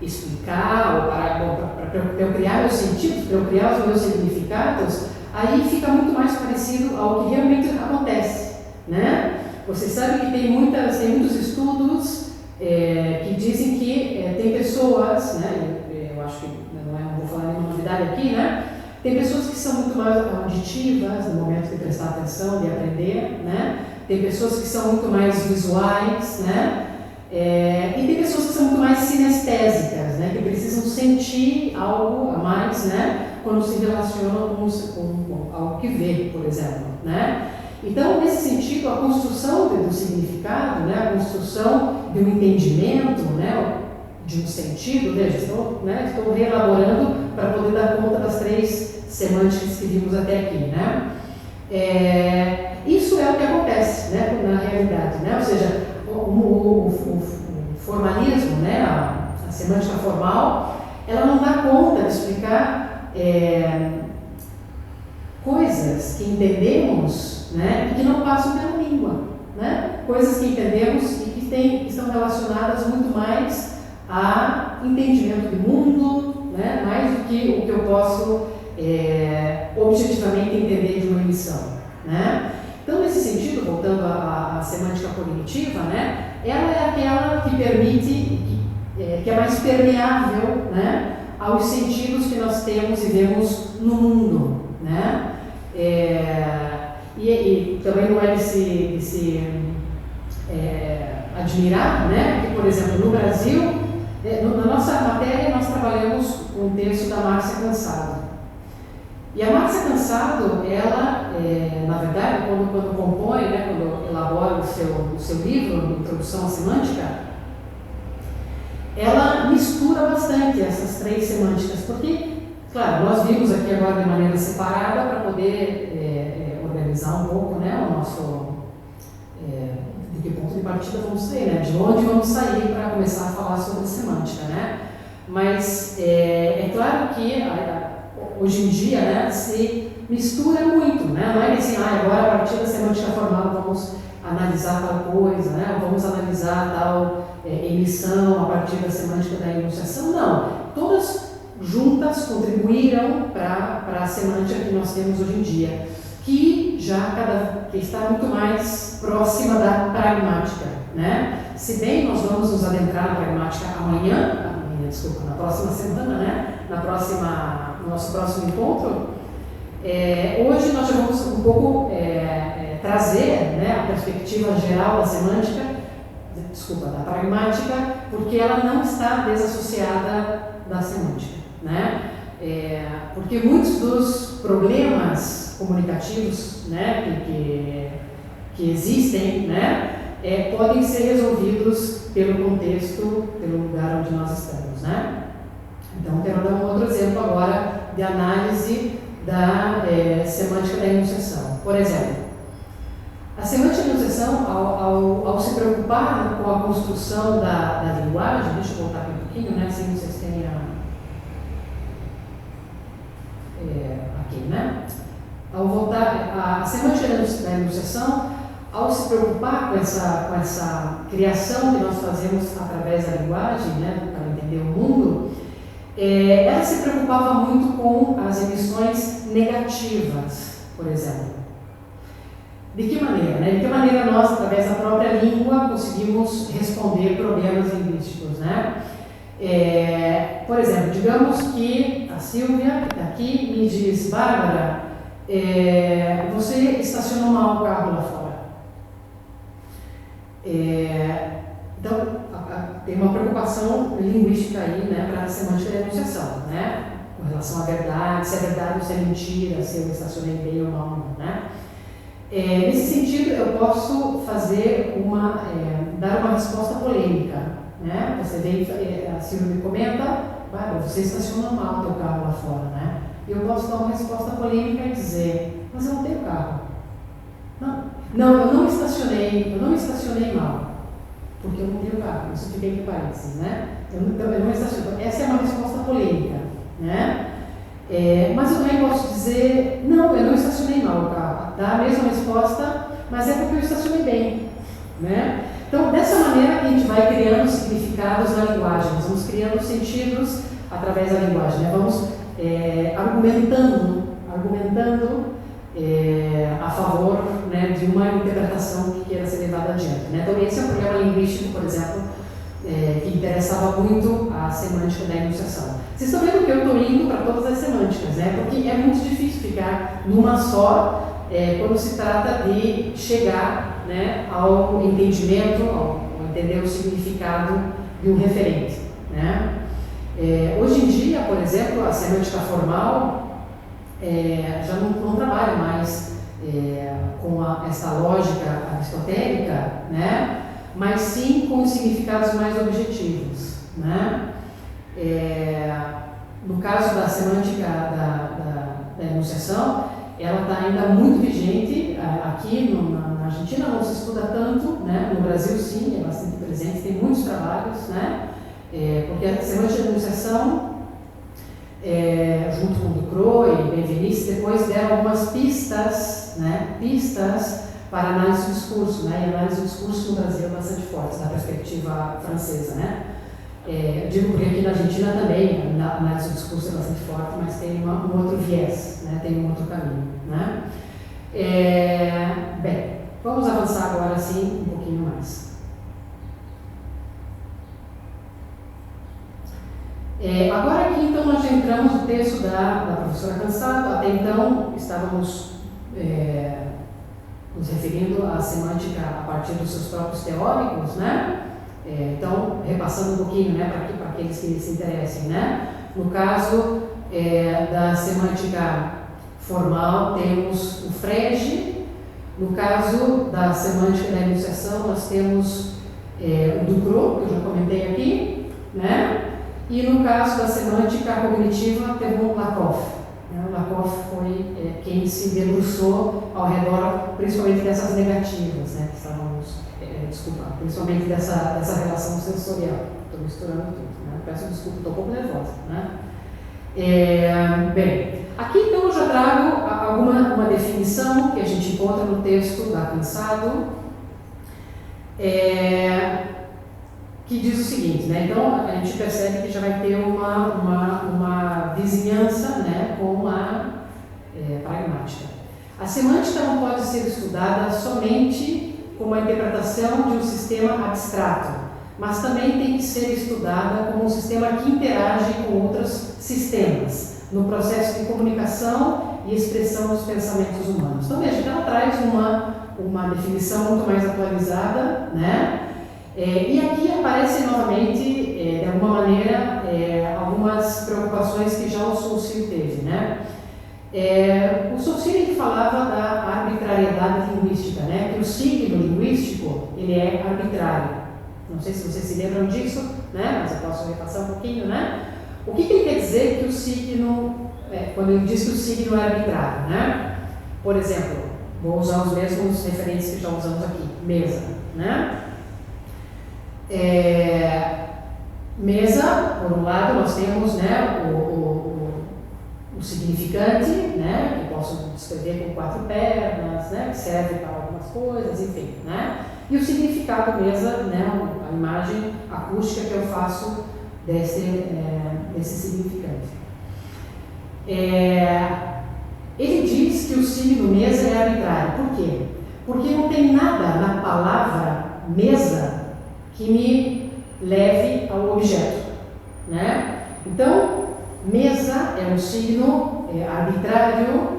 explicar ou para eu criar meus sentidos, para eu criar os meus significados, aí fica muito mais parecido ao que realmente acontece, né? Você sabe que tem muitos estudos que dizem que tem pessoas, né? Eu acho que não vou falar nenhuma novidade aqui, né? Tem pessoas que são muito mais auditivas no momento de prestar atenção, de aprender, né? Tem pessoas que são muito mais visuais, né? E tem pessoas que são muito mais sinestésicas, né? Que precisam sentir algo a mais, né? Quando se relacionam com algo que vê, por exemplo, né? Então, nesse sentido, a construção do significado, né? A construção de um entendimento, né? De um sentido, veja, estou reelaborando para poder dar conta das 3 semânticas que vimos até aqui, né? Isso é o que acontece, né, na realidade, né? Ou seja, o formalismo, né, a semântica formal, ela não dá conta de explicar coisas que entendemos, né, e que não passam pela língua, né? Coisas que entendemos e que estão relacionadas muito mais a entendimento do mundo, né, mais do que o que eu posso objetivamente entender de uma emissão, né? Então, nesse sentido, voltando à semântica cognitiva, né, ela é aquela que permite, que é mais permeável, né, aos sentidos que nós temos e vemos no mundo, né? E também não é de se admirar, né, que, por exemplo, no Brasil, na nossa matéria, nós trabalhamos com o texto da Márcia Cansado. E a Márcia Cansado, ela, na verdade, quando compõe, né, quando elabora o seu livro, Introdução à Semântica, ela mistura bastante essas 3 semânticas, porque, claro, nós vimos aqui agora de maneira separada para poder organizar um pouco, né, o nosso... de que ponto de partida vamos sair, né, de onde vamos sair para começar a falar sobre semântica, né? Mas é claro que hoje em dia, né, se mistura muito, né? Não é assim, agora a partir da semântica formal vamos analisar tal coisa, né? Vamos analisar tal emissão a partir da semântica da enunciação, não. Todas juntas contribuíram para a semântica que nós temos hoje em dia, que está muito mais próxima da pragmática, né? Se bem nós vamos nos adentrar na pragmática na próxima semana, né? No nosso próximo encontro, hoje nós já vamos um pouco trazer, né, a perspectiva geral da semântica, da pragmática, porque ela não está desassociada da semântica, né? Porque muitos dos problemas comunicativos, né, que existem, né, podem ser resolvidos pelo contexto, pelo lugar onde nós estamos, né? Então, quero dar um outro exemplo agora de análise da semântica da enunciação. Por exemplo, a semântica da enunciação, ao se preocupar com a construção da linguagem, deixa eu voltar aqui um pouquinho, né, assim vocês têm aqui, né? Ao voltar, a semântica da enunciação, ao se preocupar com essa criação que nós fazemos através da linguagem, né, para entender o mundo, ela se preocupava muito com as emissões negativas, por exemplo. De que maneira? Né? De que maneira nós, através da própria língua, conseguimos responder problemas linguísticos, né? Por exemplo, digamos que a Silvia, que está aqui, me diz: Bárbara, você estacionou mal o carro lá fora. Então, tem uma preocupação linguística aí, né, para a semântica da enunciação, né? Com relação à verdade, se é verdade ou se é mentira, se eu estacionei bem ou mal, né? Nesse sentido, eu posso fazer dar uma resposta polêmica, né? Você vem, a Silvia me comenta: você estacionou mal o teu carro lá fora, né? E eu posso dar uma resposta polêmica e dizer: mas eu não tenho carro. Não, eu não estacionei mal, porque eu não tenho carro. Isso fica entre parênteses, né? Eu não estacionei. Essa é uma resposta polêmica, né? Mas eu também posso dizer: não, eu não estacionei mal o carro. Dá a mesma resposta, mas é porque eu estacionei bem, né? Então, dessa maneira, a gente vai criando significados na linguagem. Nós vamos criando sentidos através da linguagem, né? Vamos argumentando a favor, né, de uma interpretação que queira ser levada adiante, né? Então esse é um problema linguístico, por exemplo, que interessava muito a semântica da enunciação. Vocês estão vendo que eu estou indo para todas as semânticas, né? Porque é muito difícil ficar numa só quando se trata de chegar, né, ao entendimento, ao entender o significado de um referente, né? Hoje em dia, por exemplo, a semântica formal já não trabalha mais com essa lógica aristotélica, né? Mas sim com os significados mais objetivos, né? No caso da semântica da enunciação, ela está ainda muito vigente. Aqui na Argentina não se estuda tanto, né? No Brasil sim, é bastante presente, tem muitos trabalhos, né? Porque a semântica da enunciação, junto com Ducrot e Benveniste, depois deram algumas pistas, né? Pistas para análise do discurso, né? E a análise do discurso no Brasil é bastante forte, da perspectiva francesa, né? Digo porque aqui na Argentina também a análise do discurso é bastante forte, mas tem um outro viés, né? Tem um outro caminho, né? Bem, vamos avançar agora sim um pouquinho mais. Agora aqui então nós já entramos no texto da professora Cansado. Até então estávamos nos referindo à semântica a partir dos seus próprios teóricos, né? Então, repassando um pouquinho, né, para aqueles que se interessem, né? No caso da semântica formal, temos o Frege. No caso da semântica da enunciação, nós temos o Ducrot, que eu já comentei aqui, né? E no caso da semântica cognitiva, temos o Lakoff. O Lakoff foi quem se debruçou ao redor, principalmente dessas negativas, né, que estávamos, principalmente dessa relação sensorial. Estou misturando tudo, né? Peço desculpa, estou um pouco nervosa, né? Bem, aqui então eu já trago uma definição que a gente encontra no texto da Cansado, que diz o seguinte, né? Então a gente percebe que já vai ter uma vizinhança, né, com a pragmática. A semântica não pode ser estudada somente como a interpretação de um sistema abstrato, mas também tem que ser estudada como um sistema que interage com outros sistemas, no processo de comunicação e expressão dos pensamentos humanos. Então veja que ela traz uma definição muito mais atualizada, né? E aqui aparecem novamente, de alguma maneira, algumas preocupações que já o Saussure teve, né? O Saussure falava da arbitrariedade linguística, né? Que o signo linguístico ele é arbitrário. Não sei se vocês se lembram disso, né? Mas eu posso repassar um pouquinho, né? O que ele quer dizer que o signo, quando ele diz que o signo é arbitrário, né? Por exemplo, vou usar os mesmos referentes que já usamos aqui, mesa, né? Mesa, por um lado, nós temos, né, o significante, né, que posso descrever com 4 pernas, né, que serve para algumas coisas, enfim, né, e o significado mesa, né, a imagem acústica que eu faço desse significante. Ele diz que o signo mesa é arbitrário. Por quê? Porque não tem nada na palavra mesa que me leve ao objeto, né? Então, mesa é um signo arbitrário,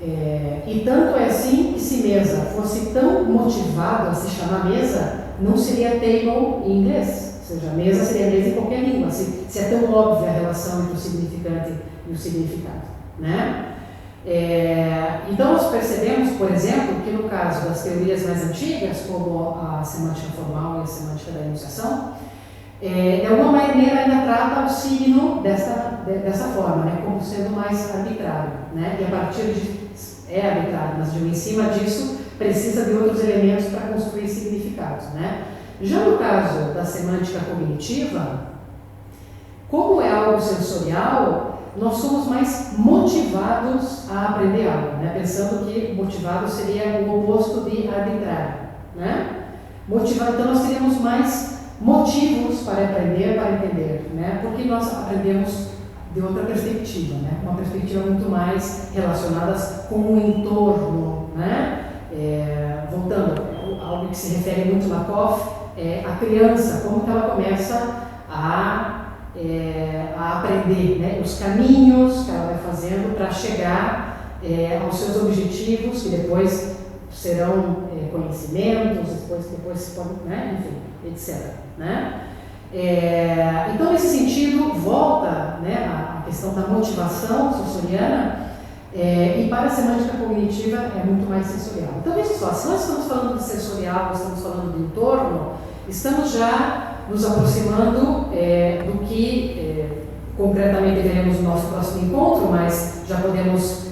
e tanto é assim que se mesa fosse tão motivado a se chamar mesa, não seria table em inglês, ou seja, mesa seria mesa em qualquer língua, se é tão óbvia a relação entre o significante e o significado, né? Então nós percebemos, por exemplo, que no caso das teorias mais antigas, como a semântica formal e a semântica da enunciação, de alguma maneira ainda trata o signo dessa forma, né, como sendo mais arbitrário, né, e a partir de arbitrário, mas em cima disso precisa de outros elementos para construir significados, né. Já no caso da semântica cognitiva, como é algo sensorial, nós somos mais motivados a aprender algo, né? Pensando que motivado seria o oposto de arbitrário, né? Motivado, então nós teríamos mais motivos para aprender, para entender, né? Porque nós aprendemos de outra perspectiva, né? Uma perspectiva muito mais relacionada com o entorno, né? Voltando, algo que se refere muito a Lakoff, a criança, como que ela começa a aprender, né? Os caminhos que ela vai fazendo para chegar aos seus objetivos, que depois serão conhecimentos, depois né? Enfim, etc. Né? Então, nesse sentido, volta, né, a questão da motivação sensoriana, e para a semântica cognitiva é muito mais sensorial. Então, veja só, se nós estamos falando de sensorial, estamos falando do entorno, estamos já nos aproximando do que concretamente veremos no nosso próximo encontro, mas já podemos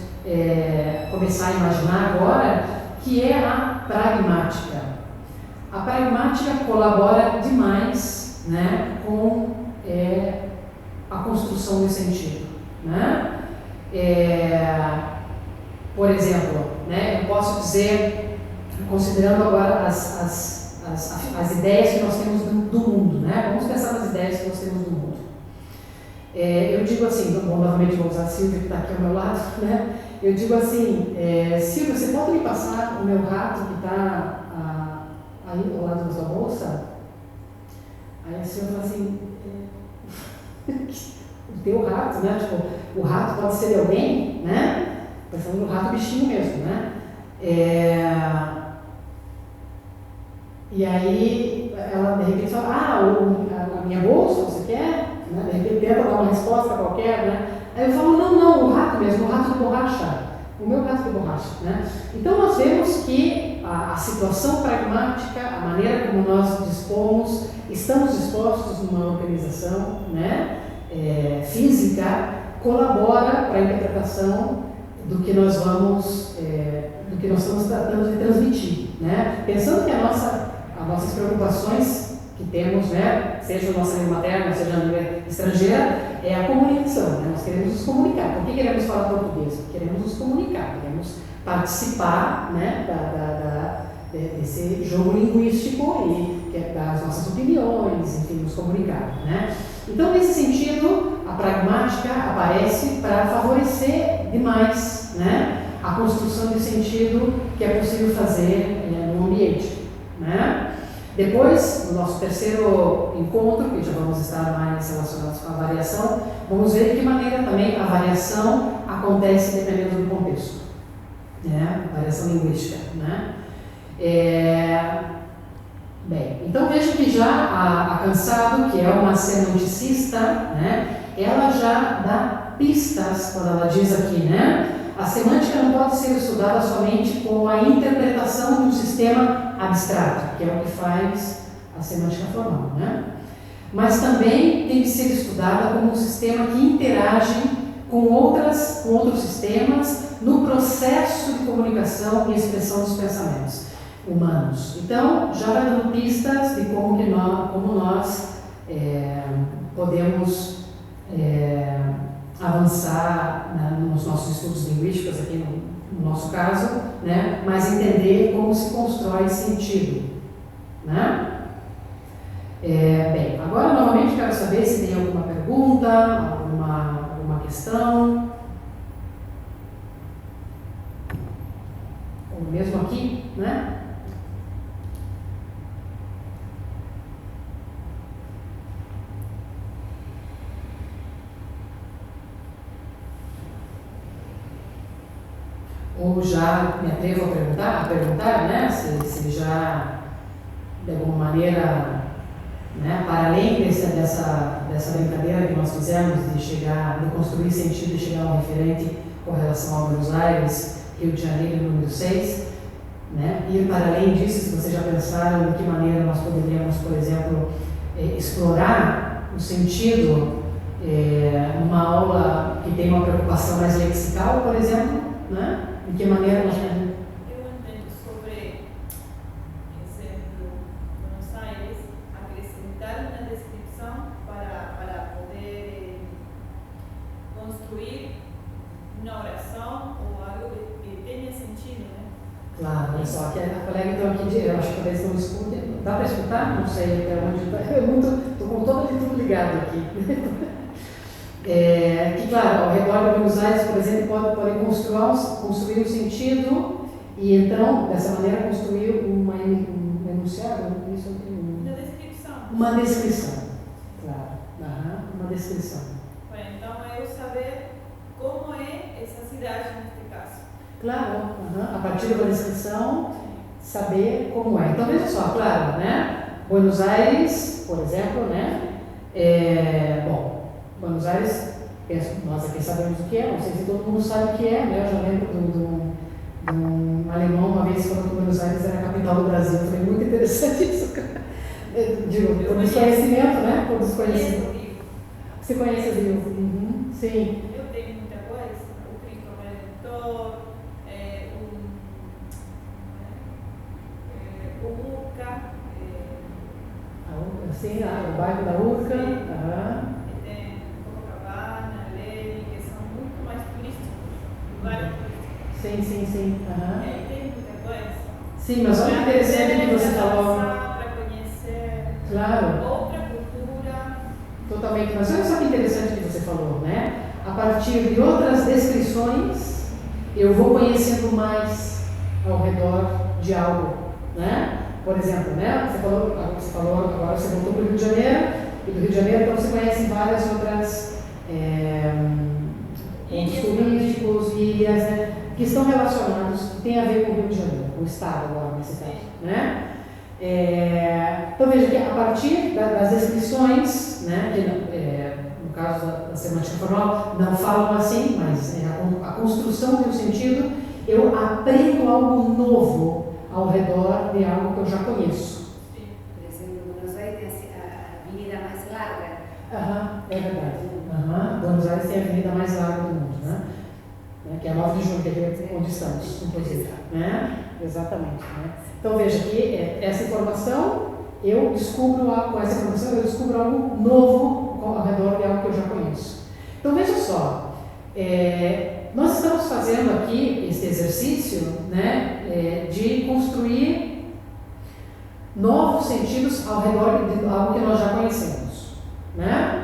começar a imaginar agora, que é a pragmática. A pragmática colabora demais, né, com a construção do sentido. Né? Por exemplo, né, eu posso dizer, considerando agora as ideias que nós temos do mundo, né? Vamos pensar nas ideias que nós temos do mundo. Eu digo assim, bom, novamente vou usar a Silvia que está aqui ao meu lado, né? Eu digo assim, Silvia, você pode me passar o meu rato que está aí ao lado da sua bolsa? Aí a Silvia fala assim, o teu rato, né? Tipo, o rato pode ser de alguém, né? Pensando no rato bichinho mesmo, né? E aí ela de repente fala, a minha bolsa, você quer? Né? De repente tenta dar uma resposta qualquer, né? Aí eu falo, não, o rato mesmo, o rato de borracha, o meu rato de borracha, né? Então nós vemos que a situação pragmática, a maneira como nós dispomos, estamos dispostos numa organização, né, física, colabora para a interpretação do que nós estamos tratando de transmitir, né? Pensando que as nossas preocupações que temos, né, seja a nossa língua materna, seja a língua estrangeira, é a comunicação, né? Nós queremos nos comunicar. Por que queremos falar português? Queremos nos comunicar, queremos participar, né, desse jogo linguístico e das nossas opiniões, enfim, nos comunicar, né? Então, nesse sentido, a pragmática aparece para favorecer demais, né, a construção de sentido que é possível fazer no ambiente, né? Depois, no nosso terceiro encontro, que já vamos estar mais relacionados com a variação, vamos ver de que maneira também a variação acontece dependendo do contexto, né? A variação linguística, né? Bem, então veja que já a Cansado, que é uma semanticista, né, ela já dá pistas quando ela diz aqui, né? A semântica não pode ser estudada somente com a interpretação de um sistema abstrato, que é o que faz a semântica formal, né? Mas também tem que ser estudada como um sistema que interage com outros sistemas no processo de comunicação e expressão dos pensamentos humanos. Então, já vai dando pistas de como nós podemos avançar, né, nos nossos estudos linguísticos, aqui no nosso caso, né, mas entender como se constrói sentido, né? Bem, agora novamente quero saber se tem alguma pergunta, alguma questão, ou mesmo aqui, né? Ou já me atrevo a perguntar, né, se já, de alguma maneira, né, para além dessa brincadeira que nós fizemos de construir sentido e chegar a um referente com relação ao Buenos Aires, Rio de Janeiro, número 6, né, e para além disso, se vocês já pensaram de que maneira nós poderíamos, por exemplo, explorar o sentido numa aula que tem uma preocupação mais lexical, por exemplo, né? De que maneira nós podemos... Eu entendo sobre, exemplo, Buenos Aires, acrescentar uma descrição para poder construir uma oração ou algo que tenha sentido, né? Claro, olha só, que a colega então aqui, eu acho que talvez não escute, dá para escutar? Não sei até onde está, estou com tudo ligado aqui. Que, claro, ao redor de Buenos Aires, por exemplo, podem construir um sentido e, então, dessa maneira, construir um enunciado, isso eu tenho Uma descrição. uma descrição, claro, uma descrição. Bueno, então, eu saber como é essa cidade neste caso. Claro, a partir de uma descrição, saber como é. Então, veja só, claro, né? Buenos Aires, por exemplo, né? Bom, Buenos Aires, nós aqui sabemos o que é, não sei se todo mundo sabe o que é, né? Eu já lembro de um alemão uma vez falando que Buenos Aires era a capital do Brasil. Foi muito interessante isso. Digo, por desconhecimento, né? Por desconhecimento. Você conhece o Rio? Uhum, sim. Eu tenho muita coisa, o Cristo Redentor, o UCA. Sim, o bairro da UCA. Tem Copacabana, Leme, que são muito mais turísticos, lugares turísticos. Sim. Tem muita coisa. Sim, mas olha que interessante que você falou. Para conhecer Claro. outra cultura. Totalmente, mas olha só que interessante que você falou, né? A partir de outras descrições, eu vou conhecendo mais ao redor de algo, né? Por exemplo, né? Você falou agora você voltou para o Rio de Janeiro, e do Rio de Janeiro então você conhece várias outras pontos turísticos, ilhas, né? Que estão relacionados, que têm a ver com o Rio de Janeiro, com o estado agora nesse caso, né? Então veja que a partir das descrições, né, que no caso da semântica formal não falam assim, mas a construção de um sentido, eu aprendo algo novo ao redor de algo que eu já conheço. Por exemplo, Buenos Aires tem a avenida mais larga. É verdade. Buenos Aires tem a avenida mais larga do mundo, né? Que é a 9 de Junho, que é onde estamos, inclusive. Né? Exatamente. Né? Então veja que essa informação, com essa informação eu descubro algo novo ao redor de algo que eu já conheço. Então veja só, nós estamos fazendo aqui esse exercício, né, de construir novos sentidos ao redor de algo que nós já conhecemos, né?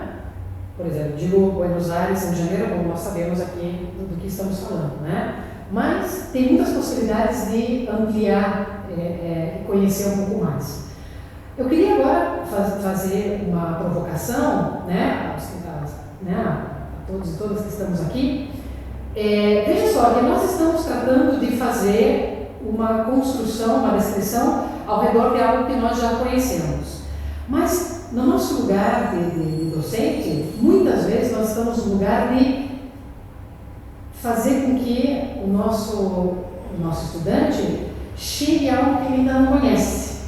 Por exemplo, digo Buenos Aires, Rio de Janeiro, como nós sabemos aqui do que estamos falando, né? Mas tem muitas possibilidades de ampliar e conhecer um pouco mais. Eu queria agora fazer uma provocação, né, a todos e todas que estamos aqui. Veja só, que nós estamos tratando de fazer uma construção, uma descrição ao redor de algo que nós já conhecemos. Mas no nosso lugar de docente, muitas vezes nós estamos no lugar de fazer com que o nosso estudante chegue a algo que ele ainda não conhece.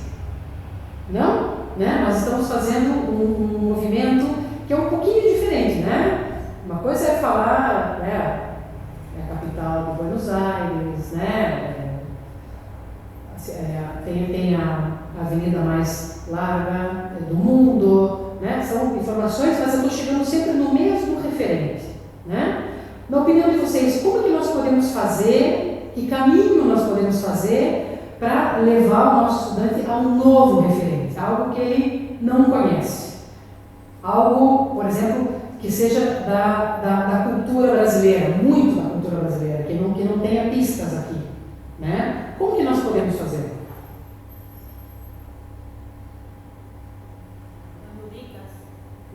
Não? Né? Nós estamos fazendo um movimento que é um pouquinho diferente, né? Uma coisa é falar, né, a capital de Buenos Aires, né? Tem a avenida mais larga do mundo, né? São informações, mas eu estou chegando sempre no mesmo referente, né? Na opinião de vocês, como que nós podemos fazer, que caminho nós podemos fazer para levar o nosso estudante a um novo referente, algo que ele não conhece? Algo, por exemplo, que seja da cultura brasileira, muito da cultura brasileira, que não tenha pistas aqui, né? Como que nós podemos fazer?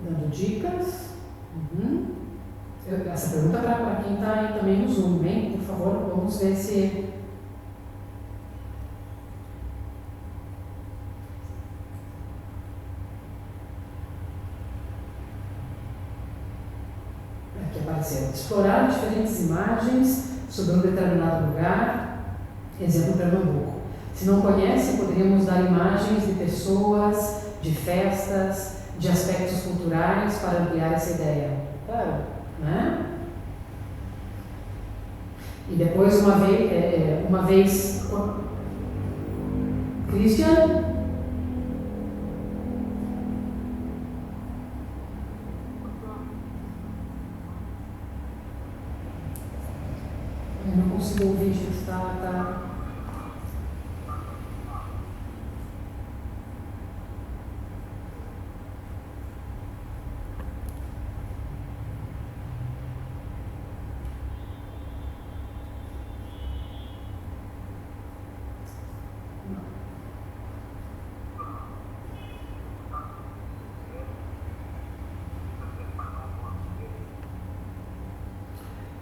Dando dicas. Essa pergunta é para quem está aí também no Zoom, hein? Por favor, vamos ver se... Aqui apareceu. Explorar diferentes imagens sobre um determinado lugar, exemplo Pernambuco. Se não conhece, poderíamos dar imagens de pessoas, de festas, de aspectos culturais para ampliar essa ideia. Claro, né? E depois, uma vez Christian? Eu não consigo ouvir, gente, está...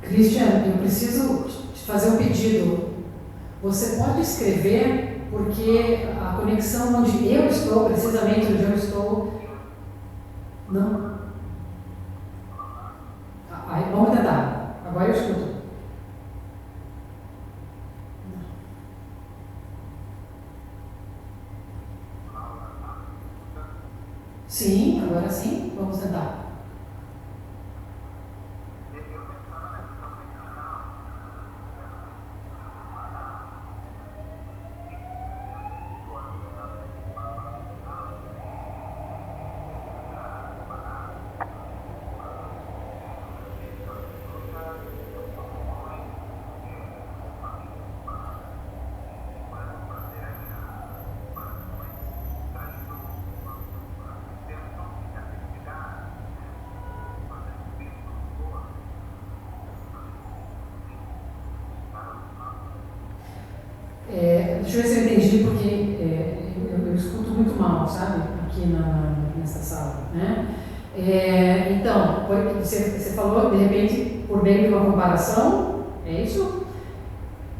Christian, eu preciso te fazer um pedido. Você pode escrever, porque a conexão onde eu estou, precisamente onde eu estou, não. Aí, vamos tentar. Agora eu escuto. Sim, agora sim. Vamos tentar. Deixa eu ver se eu entendi, porque eu escuto muito mal, sabe, aqui nessa sala, né? Então, você falou, de repente, por meio de uma comparação, é isso?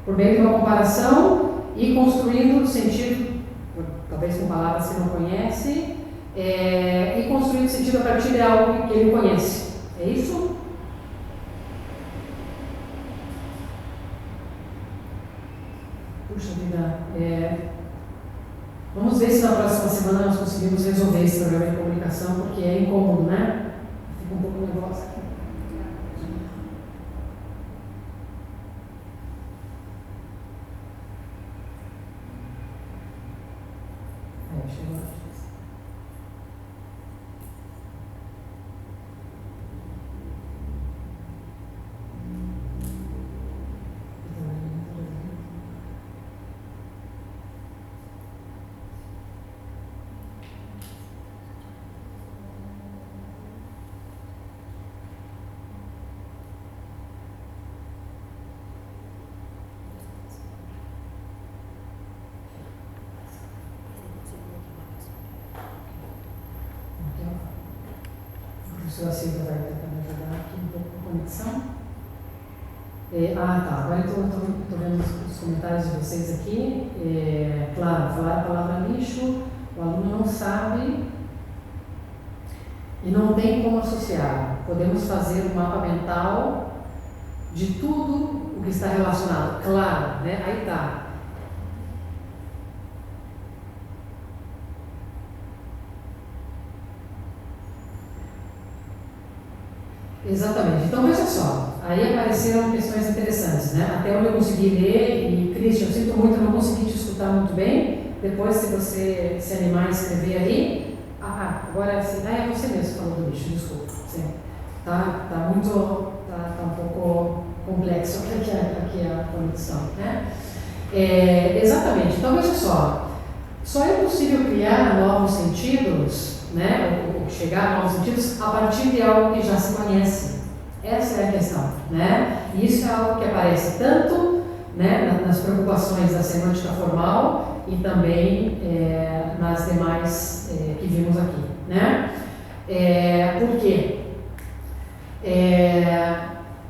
Por meio de uma comparação e construindo sentido, talvez com palavras que não conhece, e construindo sentido a partir de algo que ele conhece, é isso? Puxa vida, vamos ver se na próxima semana nós conseguimos resolver esse problema de comunicação, porque é incômodo, né? Fica um pouco nervosa aqui. Chegou a a Silvia vai tentar me ajudar aqui um pouco com a conexão. Tá. Agora estou vendo os comentários de vocês aqui. Claro, falar a palavra lixo, o aluno não sabe e não tem como associar. Podemos fazer um mapa mental de tudo o que está relacionado. Claro, né? Aí está. Exatamente. Então, veja só, aí apareceram questões interessantes, né? Até onde eu consegui ler, e Christian, eu sinto muito, eu não consegui te escutar muito bem. Depois, se você se animar a escrever aí. Agora sim, é você mesmo que falou do lixo, desculpa. Sim. Tá um pouco complexo aqui a conexão, né? Exatamente. Então, veja só, é possível criar novos sentidos, né, ou chegar a novos sentidos a partir de algo que já se conhece. Essa é a questão, né? E isso é algo que aparece tanto, né, nas preocupações da semântica formal e também nas demais que vimos aqui, né? Por quê?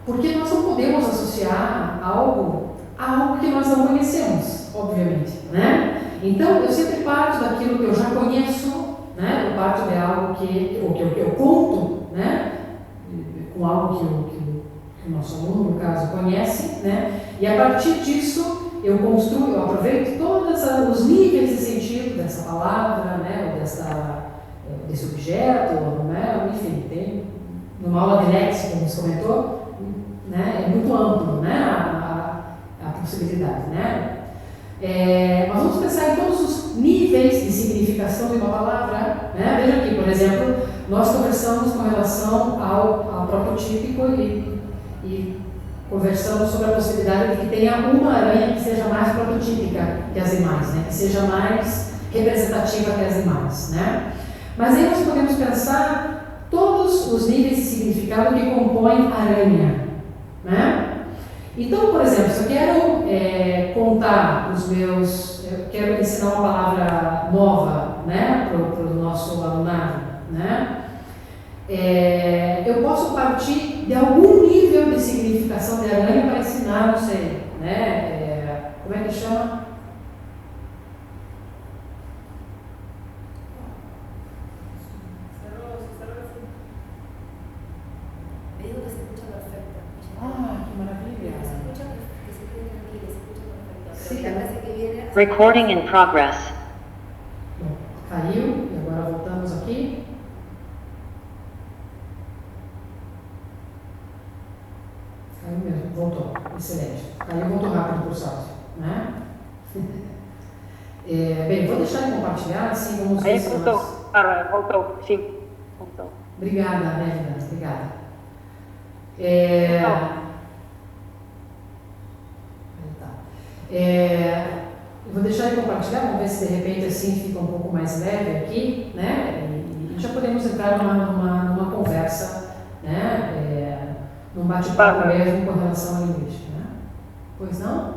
Porque nós não podemos associar algo a algo que nós não conhecemos, obviamente, né? Então, eu sempre parto daquilo que eu já conheço, né? Eu parto de algo que eu conto, né? Com algo que o nosso aluno, no caso, conhece, né? E a partir disso, eu construo, eu aproveito todos os níveis de sentido dessa palavra, né? Ou desse objeto, né? Enfim, tem numa aula de léxico, como você comentou, né? É muito amplo, né? A possibilidade, né? Nós vamos pensar em todos os níveis de significação de uma palavra, né? Veja aqui, por exemplo, nós conversamos com relação ao prototípico e conversamos sobre a possibilidade de que tenha uma aranha que seja mais prototípica que as demais, né? Que seja mais representativa que as demais, né? Mas aí nós podemos pensar todos os níveis de significado que compõem a aranha, né? Então, por exemplo, se eu quero contar eu quero ensinar uma palavra nova, né, para o nosso alunado, né, eu posso partir de algum nível de de significação de aranha para ensinar, não sei, né? Como é que chama? Digo que se escucha perfecto. Ah, que maravilha! Se escucha perfecto, que se quede tranquila, se escucha perfecto. Sí. Pero la frase que viene... Recording in progress. Bom, caiu, e agora voltamos aqui. Caiu mesmo, voltou. Excelente. Caiu, voltou rápido para o salto, né? Bem, vou deixar de compartilhar, assim vamos ver Aí se voltou. nós... Voltou, sim. Voltou. Obrigada, Nélida, obrigada. Eu vou deixar de compartilhar, vamos ver se de repente assim fica um pouco mais leve aqui, né? E já podemos entrar numa conversa, né? Num bate-papo mesmo com relação à linguística, né? Pois não?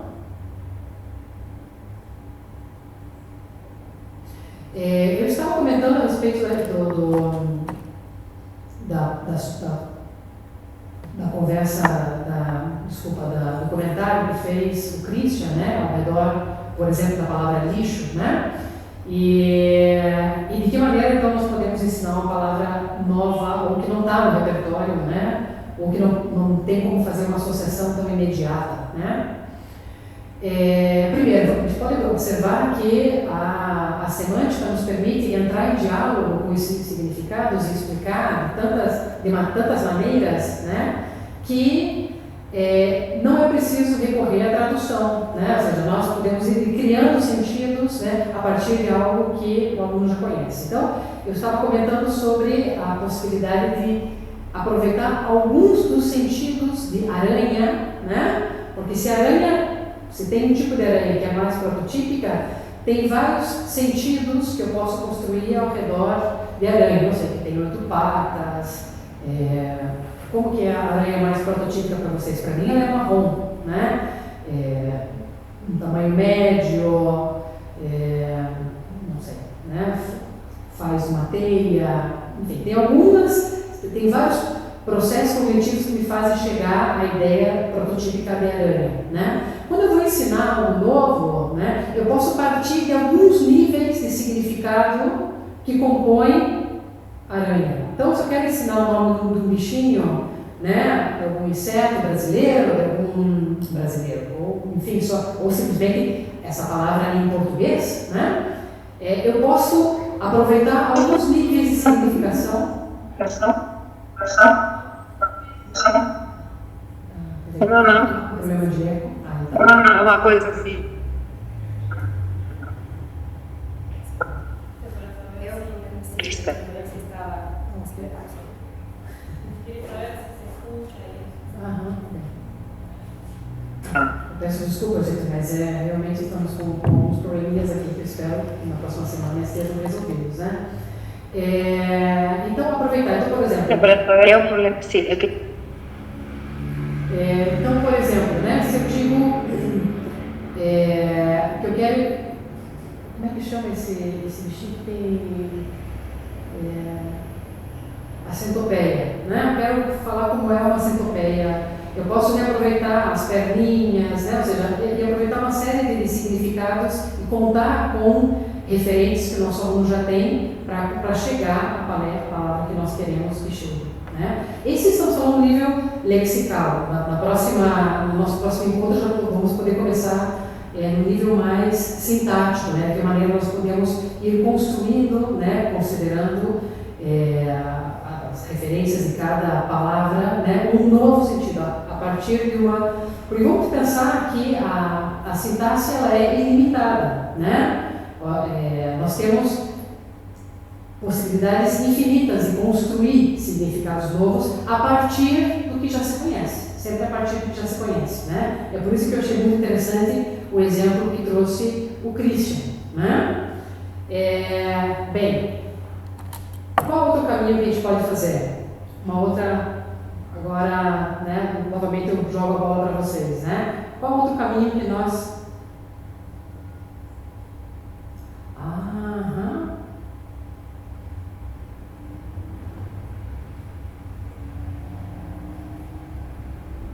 Eu estava comentando a respeito da conversa, do comentário que fez o Christian, né, ao redor, por exemplo, da palavra lixo, né, e de que maneira então nós podemos ensinar uma palavra nova ou que não está no repertório, né, ou que não tem como fazer uma associação tão imediata, né. Primeiro, a gente pode observar que a semântica nos permite entrar em diálogo com esses significados e explicar de tantas maneiras, né, que não é preciso recorrer à tradução, né, ou seja, nós podemos ir criando sentidos, né, a partir de algo que o aluno já conhece. Então, eu estava comentando sobre a possibilidade de aproveitar alguns dos sentidos de aranha, né, porque se tem um tipo de aranha que é mais prototípica, tem vários sentidos que eu posso construir ao redor de aranha. Não sei, que tem 8 patas. Como que é a aranha mais prototípica para vocês? Para mim ela é marrom, né? Um tamanho médio, não sei, né? Faz uma teia, enfim, tem vários processos cognitivos que me fazem chegar à ideia prototípica de aranha, né? Quando eu vou ensinar algo novo, né, eu posso partir de alguns níveis de significado que compõem aranha. Então, se eu quero ensinar o nome de um bichinho, né, de algum inseto brasileiro, ou enfim, ou simplesmente essa palavra em português, né, eu posso aproveitar alguns níveis de significação. Não. Problema de eco. Não, uma coisa assim. Eu não sei se estava... Queria saber se você escuta aí. Eu peço desculpas, gente, mas realmente estamos com uns probleminhas aqui que eu espero que na próxima semana estejam resolvidos, né? Então, aproveitar. Então, por exemplo... É um problema, sim. Então, por exemplo, né, se eu digo que eu quero... Como é que chama esse bichinho que tem a centopeia, né? Eu quero falar como é uma centopeia. Eu posso aproveitar as perninhas, né? Ou seja, e aproveitar uma série de significados e contar com referentes que o nosso aluno já tem para chegar à palavra que nós queremos que chegue, né? Esses estão só no nível lexical. No nosso próximo encontro já vamos poder começar no nível mais sintático, né? De que maneira nós podemos ir construindo, né? Considerando as referências de cada palavra, né? Um novo sentido, a partir de uma... Porque vamos pensar que a sintaxe ela é ilimitada, né? Nós temos possibilidades infinitas de construir significados novos a partir do que já se conhece, sempre a partir do que já se conhece, né? É por isso que eu achei muito interessante o exemplo que trouxe o Christian, né? Bem, qual outro caminho que a gente pode fazer? Uma outra, agora, né, novamente eu jogo a bola para vocês, né? Qual outro caminho que nós...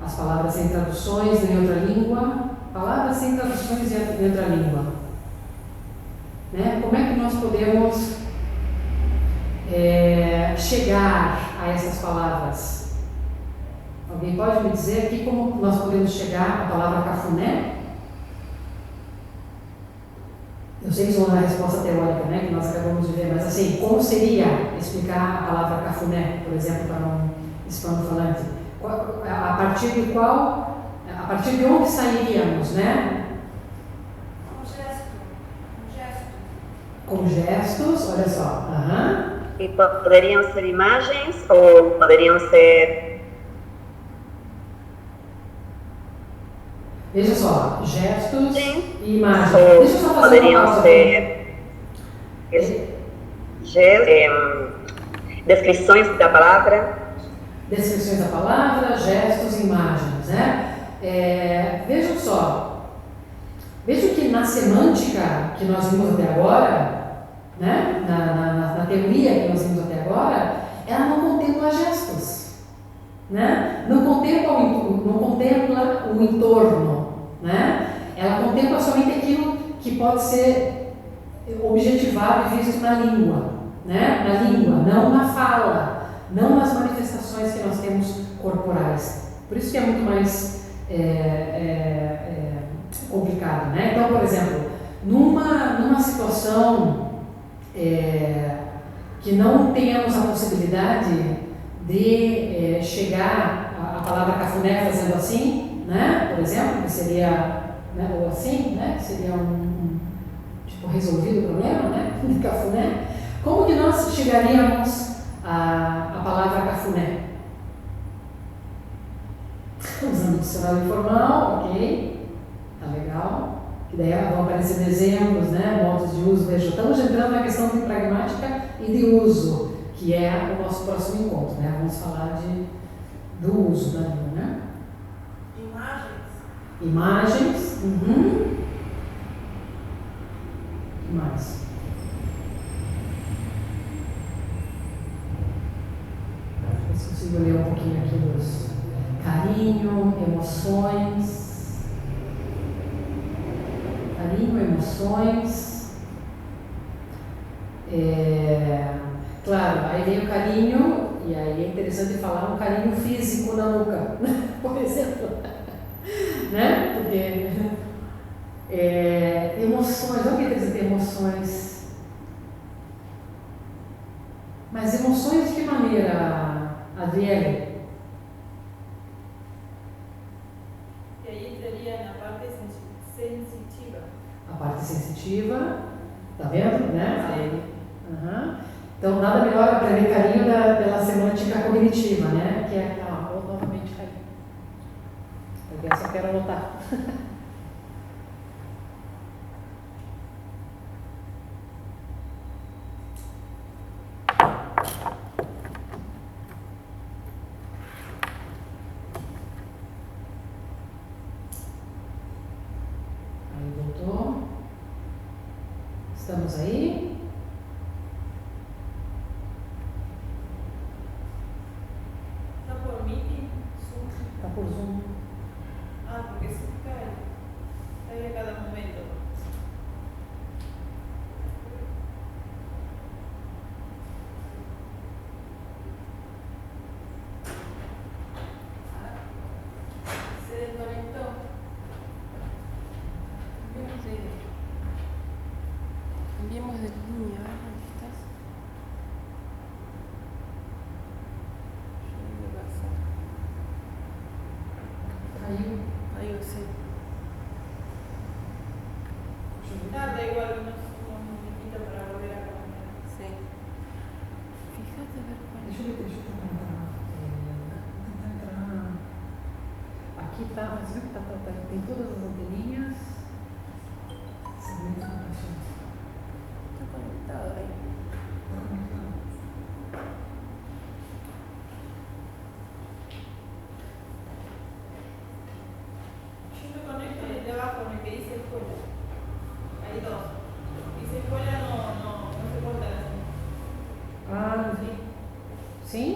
as palavras sem traduções em outra língua, palavras sem traduções em outra língua. Né? Como é que nós podemos chegar a essas palavras? Alguém pode me dizer aqui como nós podemos chegar à palavra cafuné? Eu sei que isso não é uma resposta teórica, né, que nós acabamos de ver, mas assim, como seria explicar a palavra cafuné, por exemplo, para um hispano-falante? A partir de onde sairíamos, né? Com gestos, olha só. E poderiam ser imagens ou poderiam ser... Veja só, gestos Sim. e imagens. Ou Deixa eu só fazer poderiam uma pausa ser descrições da palavra. Descrições da palavra, gestos e imagens, né? Vejam só. Vejam que na semântica que nós vimos até agora, né? Na teoria que nós vimos até agora, ela não contempla gestos, né? Não contempla o entorno, né? Ela contempla somente aquilo que pode ser objetivado e visto na língua, né? Na língua, não na fala, não nas manifestações que nós temos corporais. Por isso que é muito mais complicado, né? Então, por exemplo, numa situação que não tenhamos a possibilidade de chegar à palavra cafuné fazendo assim, né? Por exemplo, que seria, né? Ou assim, né? Que seria tipo resolvido o problema, né? De cafuné. Como que nós chegaríamos à palavra cafuné? Usando o dicionário informal, ok, tá legal. Que daí vão aparecendo exemplos, né? Modos de uso. Veja, estamos entrando na questão de pragmática e de uso, que é o nosso próximo encontro, né? Vamos falar do uso da língua, né? Imagens. Uhum. O que mais? Ver se consigo ler um pouquinho aqui dos carinho, emoções. Carinho, emoções. Claro, aí vem o carinho, e aí é interessante falar um carinho físico na nuca, por exemplo. Né? Porque emoções, olha o que quer dizer emoções. Mas emoções de que maneira, Adriele? E aí entraria na parte sensitiva. A parte sensitiva, tá vendo? Né? Aí, então, nada melhor aprender carinho pela semântica cognitiva, né? Que é, vou novamente cair. Eu só quero anotar. Aí voltou. Estamos aí? Está por meeting? Zoom. Tá por Zoom. Porque isso cai a cada momento. Se desconectou. Cambiemos de línea, ¿dónde estás? Caiu. Ahí lo sé. Da igual, unos minutitos para volver a comer. Sí. Fíjate a ver cuál. Deixa eu tentar entrar. Aqui tá, mas viu que tem todas as anteninhas. Está conectado ahí. Yo me conecto desde abajo en el que dice escuela. Hay dos. Dice escuela no se corta la señal. Sim?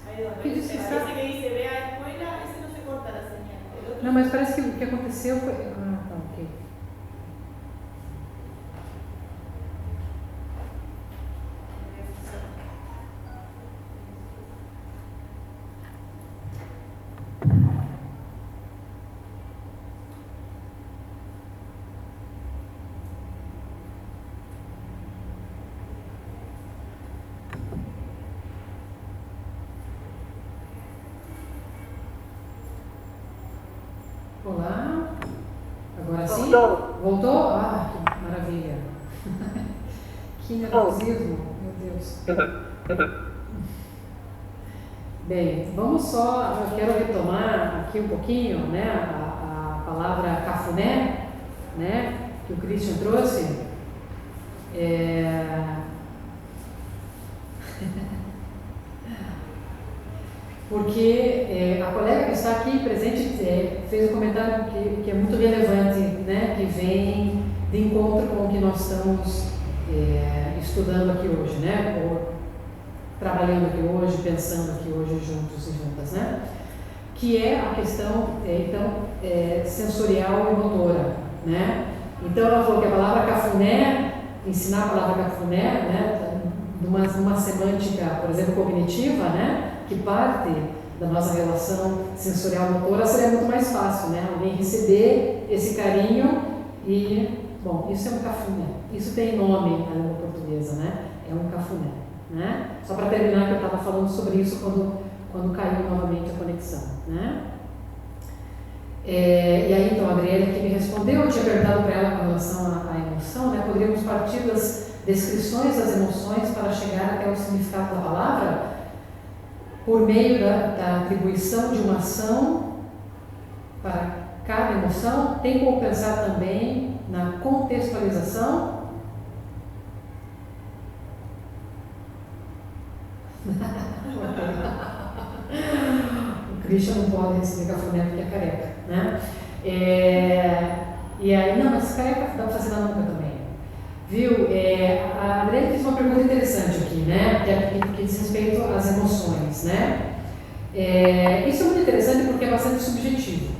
Ahí Que diz que está... Ese que dice ve a la escuela, ese no se corta la señal. El otro Não, mas parece que o que aconteceu foi... Ah, tá, ok. Olá, agora sim? Voltou. Voltou? Ah, que maravilha. Que nervosismo, meu Deus. Bem, vamos só, eu quero retomar aqui um pouquinho, né, a palavra cafuné, né, que o Christian trouxe. Porque a colega que está aqui presente fez um comentário que é muito relevante, né, que vem de encontro com o que nós estamos estudando aqui hoje, né, ou trabalhando aqui hoje, pensando aqui hoje juntos e juntas, né, que é a questão sensorial e motora, né. Então ela falou que a palavra cafuné, ensinar a palavra cafuné, né, numa semântica, por exemplo, cognitiva, né, que parte da nossa relação sensorial-motora, seria muito mais fácil, né? Alguém receber esse carinho e, bom, isso é um cafuné. Isso tem nome na língua portuguesa, né? É um cafuné, né? Só para terminar, que eu estava falando sobre isso quando caiu novamente a conexão, né? E aí, então, a Adriele aqui me respondeu, eu tinha perguntado para ela com relação à emoção, né? Poderíamos partir das descrições das emoções para chegar até o significado da palavra? Por meio da atribuição de uma ação para cada emoção, tem como pensar também na contextualização? O Christian não pode receber cafuné porque é careca, né? E aí, não, mas careca dá para fazer na nuca também. Viu? A Adriana fez uma pergunta interessante aqui, né? Que diz respeito às emoções, né? Isso é muito interessante porque é bastante subjetivo.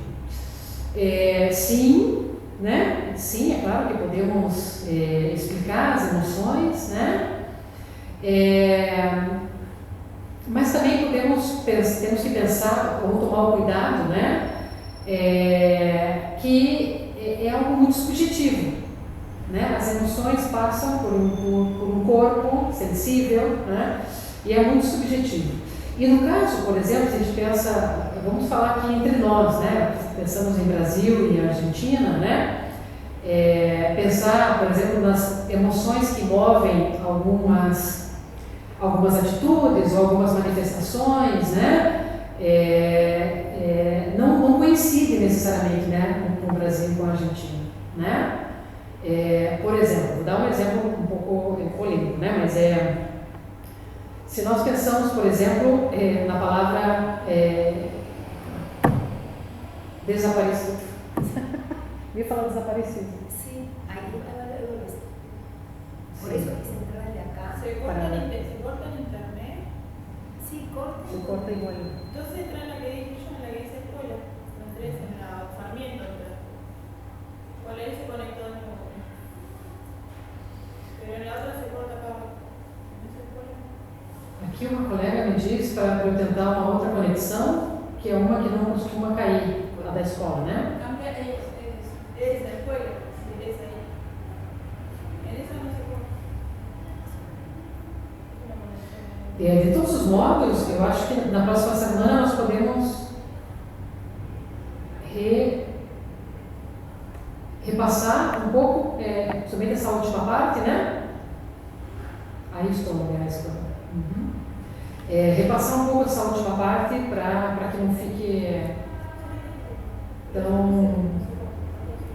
Sim, né? Sim, é claro que podemos explicar as emoções, né? Mas também temos que pensar, ou tomar o cuidado, né? Que é algo muito subjetivo. Né? As emoções passam por um corpo sensível, né? E é muito subjetivo. E no caso, por exemplo, se a gente pensa, vamos falar aqui entre nós, né? Pensamos em Brasil e Argentina, né? Pensar, por exemplo, nas emoções que movem algumas atitudes ou algumas manifestações, né? Não coincide necessariamente, né, com o Brasil e com a Argentina, né? Por exemplo, vou dar um exemplo um pouco polêmico, né? Mas se nós pensamos, por exemplo, na palavra desaparecido. Viu falar desaparecido? Sí, ahí estaba luego esto. Por eso quise entrar de acá. se corta en internet. Sí, corta. Se corta igual. Entonces entra en la que dije yo, en la que dice escuela. No entres en la Sarmiento. Con él se conectó de nuevo. Pero en la otra se corta acá abajo. ¿En esa escuela? Aqui uma colega me diz para eu tentar uma outra conexão, que é uma que não costuma cair, a da escola, né? Cambia esa escuela. Sí, esa ahí. En esa no se corta. De todos os modos, eu acho que na próxima semana nós podemos repassar um pouco, somente essa última parte, né? Aí estou, aliás. Repassar um pouco essa última parte para que não fique tão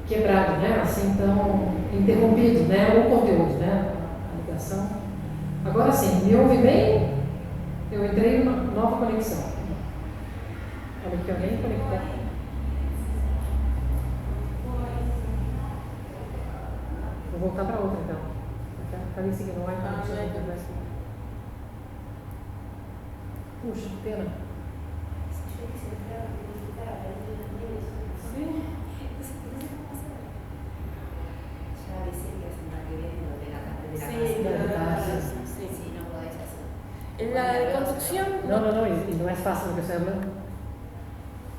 quebrado, né? Assim, tão interrompido, né? O conteúdo, né? A ligação. Agora sim, me ouve bem? Eu entrei em uma nova conexão. Olha aqui, alguém conectado. Vou voltar para outra então. Está me seguindo lá, então deixa eu ver. Puxa, que pena. Sí. Sí, Sí, no podéis hacer. En la de conducción, Não, não, não, e não é fácil lo que estoy hablando.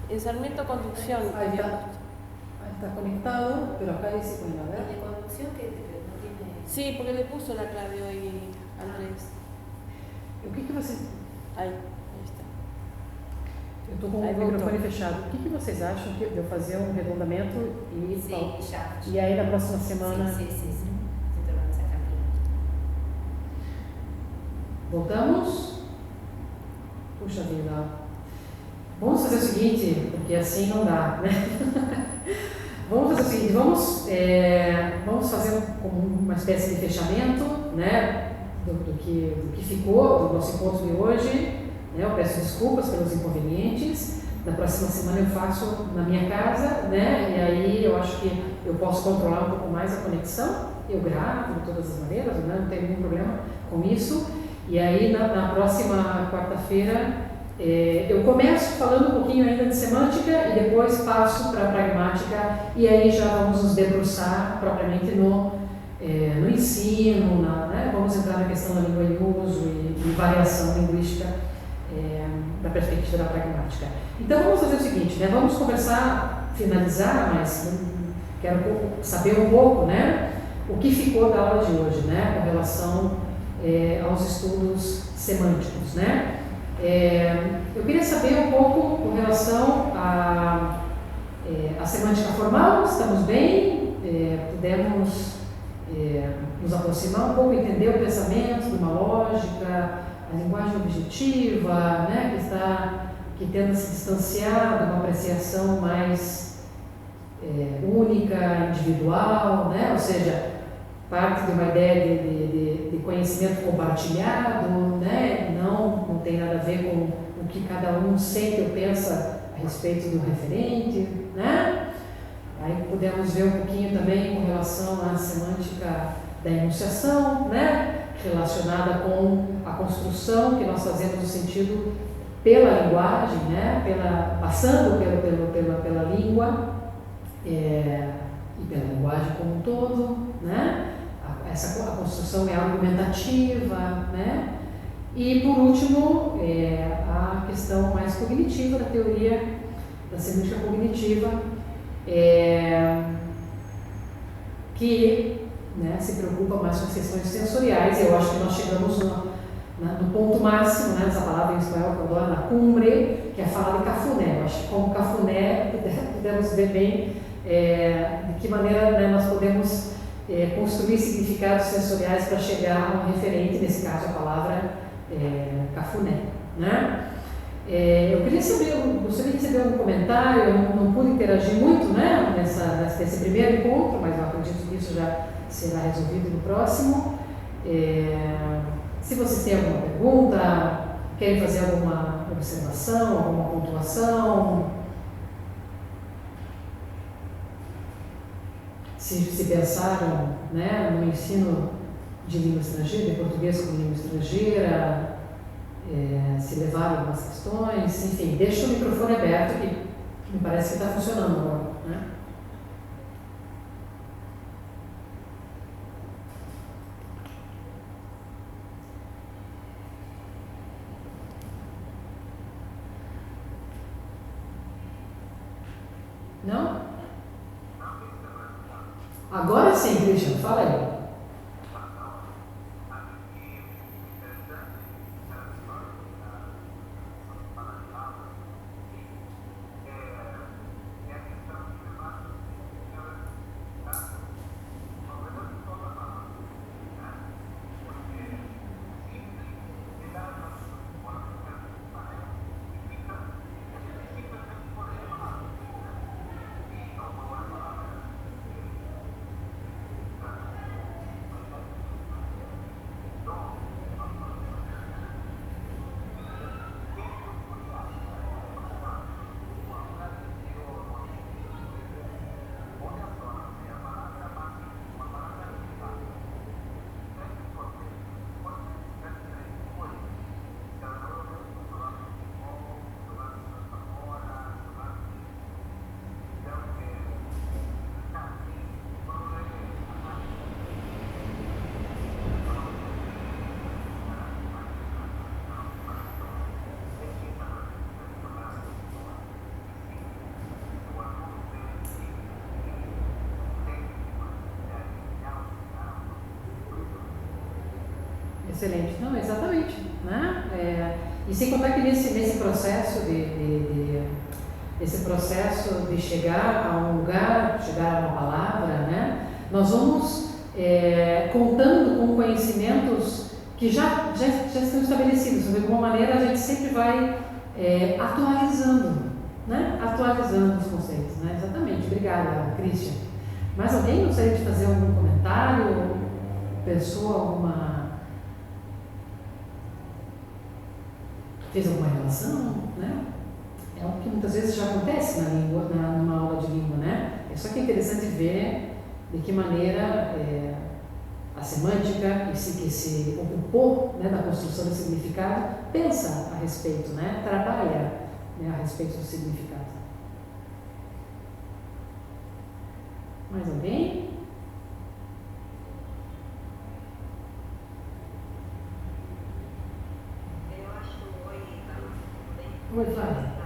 en Sarmiento Conducción. Ahí está. Ahí está conectado, pero acá dice, bueno, a La ver. de conducción que no tiene. Sí, porque le puso la clave hoy Andrés. O que você... Ahí está. Eu estou com Aí o voltou. microfone fechado. O que vocês acham de eu fazer um arredondamento e Sí, ya. E aí na próxima semana... Sí. Te lo van a sacar aquí. Voltamos? Puxa vida. Vamos fazer o seguinte, porque assim não dá, né? Vamos fazer o seguinte, vamos fazer como uma espécie de fechamento, né? Do que ficou do nosso encontro de hoje. Né? Eu peço desculpas pelos inconvenientes. Na próxima semana eu faço na minha casa, né? E aí eu acho que eu posso controlar um pouco mais a conexão. Eu gravo de todas as maneiras, né? Não tem nenhum problema com isso. E aí na próxima quarta-feira eu começo falando um pouquinho ainda de semântica e depois passo para a pragmática e aí já vamos nos debruçar propriamente no ensino, né? Vamos entrar na questão da língua em uso e variação linguística da perspectiva da pragmática. Então vamos fazer o seguinte, né? Vamos conversar, finalizar, mas quero saber um pouco, né? O que ficou da aula de hoje, né? Com relação aos estudos semânticos, né? Eu queria saber um pouco com relação à semântica formal. Estamos bem? Pudemos nos aproximar um pouco, entender o pensamento de uma lógica, a linguagem objetiva, né? Que tenta se distanciar de uma apreciação mais única, individual, né? Ou seja, parte de uma ideia de conhecimento compartilhado, né? Não tem nada a ver com o que cada um sente ou pensa a respeito do referente, né? Aí podemos ver um pouquinho também com relação à semântica da enunciação, né? Relacionada com a construção que nós fazemos no sentido pela linguagem, né? Passando pela língua e pela linguagem como um todo, né? A construção é argumentativa, né? E, por último, a questão mais cognitiva da teoria da semântica cognitiva, que se preocupa mais com as questões sensoriais. Eu acho que nós chegamos no ponto máximo, né, essa palavra em espanhol que eu adoro, na cumbre, que é falar de cafuné. Eu acho que como cafuné podemos ver bem de que maneira, né, nós podemos construir significados sensoriais para chegar a um referente, nesse caso a palavra cafuné, né? Eu queria gostaria de receber algum comentário. Eu não pude interagir muito, né, nesse primeiro encontro, mas eu acredito que isso já será resolvido no próximo. Se vocês têm alguma pergunta, querem fazer alguma observação, alguma pontuação, se pensaram, né, no ensino de língua estrangeira, de português como língua estrangeira, se levaram algumas questões, enfim, deixa o microfone aberto que me parece que está funcionando agora, né? Não? Agora sim, Christian, fala aí. Excelente. Não, exatamente. Né? E sem contar que nesse processo esse processo de chegar a um lugar, chegar a uma palavra, né? Nós vamos contando com conhecimentos que já estão estabelecidos. De alguma maneira a gente sempre vai atualizando, né? Atualizando os conceitos. Né? Exatamente. Obrigada, Christian. Mais alguém gostaria de fazer algum comentário? Pessoa fez alguma relação, né? É algo que muitas vezes já acontece na língua, numa aula de língua, né? É só que é interessante ver de que maneira a semântica, que se ocupou, né, da construção do significado, pensa a respeito, né? Trabalha, né, a respeito do significado. Mais alguém? Oi, Flávia.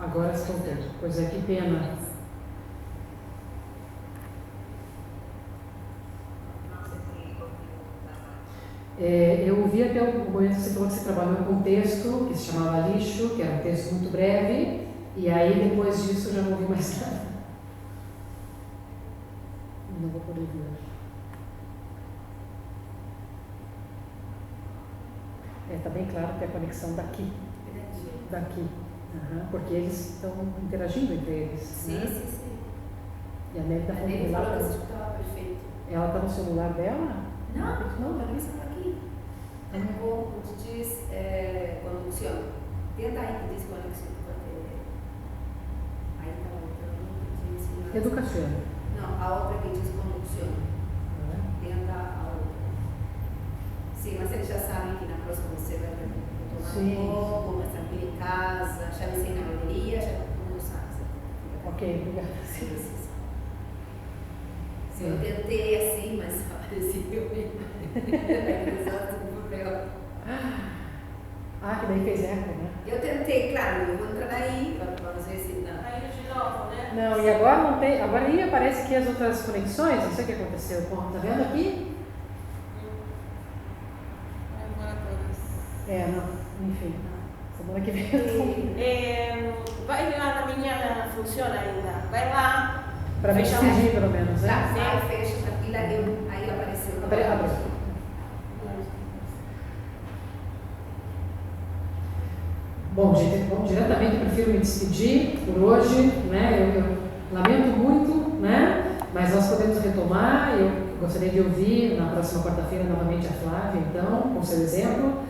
Agora estou tendo. Pois é, que pena. Eu ouvi até o momento que você falou que você trabalhou com um texto que se chamava Lixo, que era um texto muito breve, e aí depois disso eu já não ouvi mais nada. Não vou poder ver. Está bem claro que é a conexão daqui. Porque eles estão interagindo entre eles. Sim, né? sim. E a Nelly está falando lá. Estava perfeito. Ela está no celular dela? Não, para mim está aqui. Como diz condução. Tenta aí que diz conexão. Aí está outra que diz. Educação. Não, a outra que diz condução. Tenta a outra. Sim, mas eles já sabem que na próxima você vai tomar um pouco, mais tranquilo em casa, já avisei na galeria, já todo mundo sabe. Ok, obrigada. Sim. Eu tentei assim, mas apareceu que daí fez eco, né? Eu tentei, claro, eu vou entrar aí para vocês se não. Aí de novo, né? Não, e agora não tem. Agora aí aparece aqui as outras conexões, não sei o que aconteceu. Tá vendo aqui? Não, enfim. Semana que vem. Vai lá na minha, funciona ainda. Vai lá. Para me despedir, pelo menos, né? Tá, fecha, aí apareceu. Abre. Bom, gente, diretamente eu prefiro me despedir por hoje, né? Eu lamento muito, né? Mas nós podemos retomar. Eu gostaria de ouvir na próxima quarta-feira novamente a Flávia, então, com seu exemplo.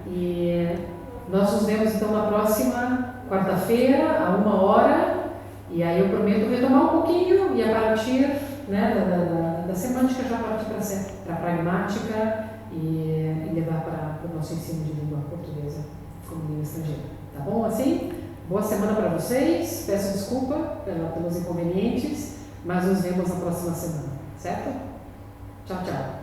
E nós nos vemos então na próxima quarta-feira, a 1h, e aí eu prometo retomar um pouquinho e a partir, né, da semântica já partir para a pragmática e levar para o nosso ensino de língua portuguesa como língua estrangeira. Tá bom assim? Boa semana para vocês, peço desculpa pelos inconvenientes, mas nos vemos na próxima semana, certo? Tchau, tchau.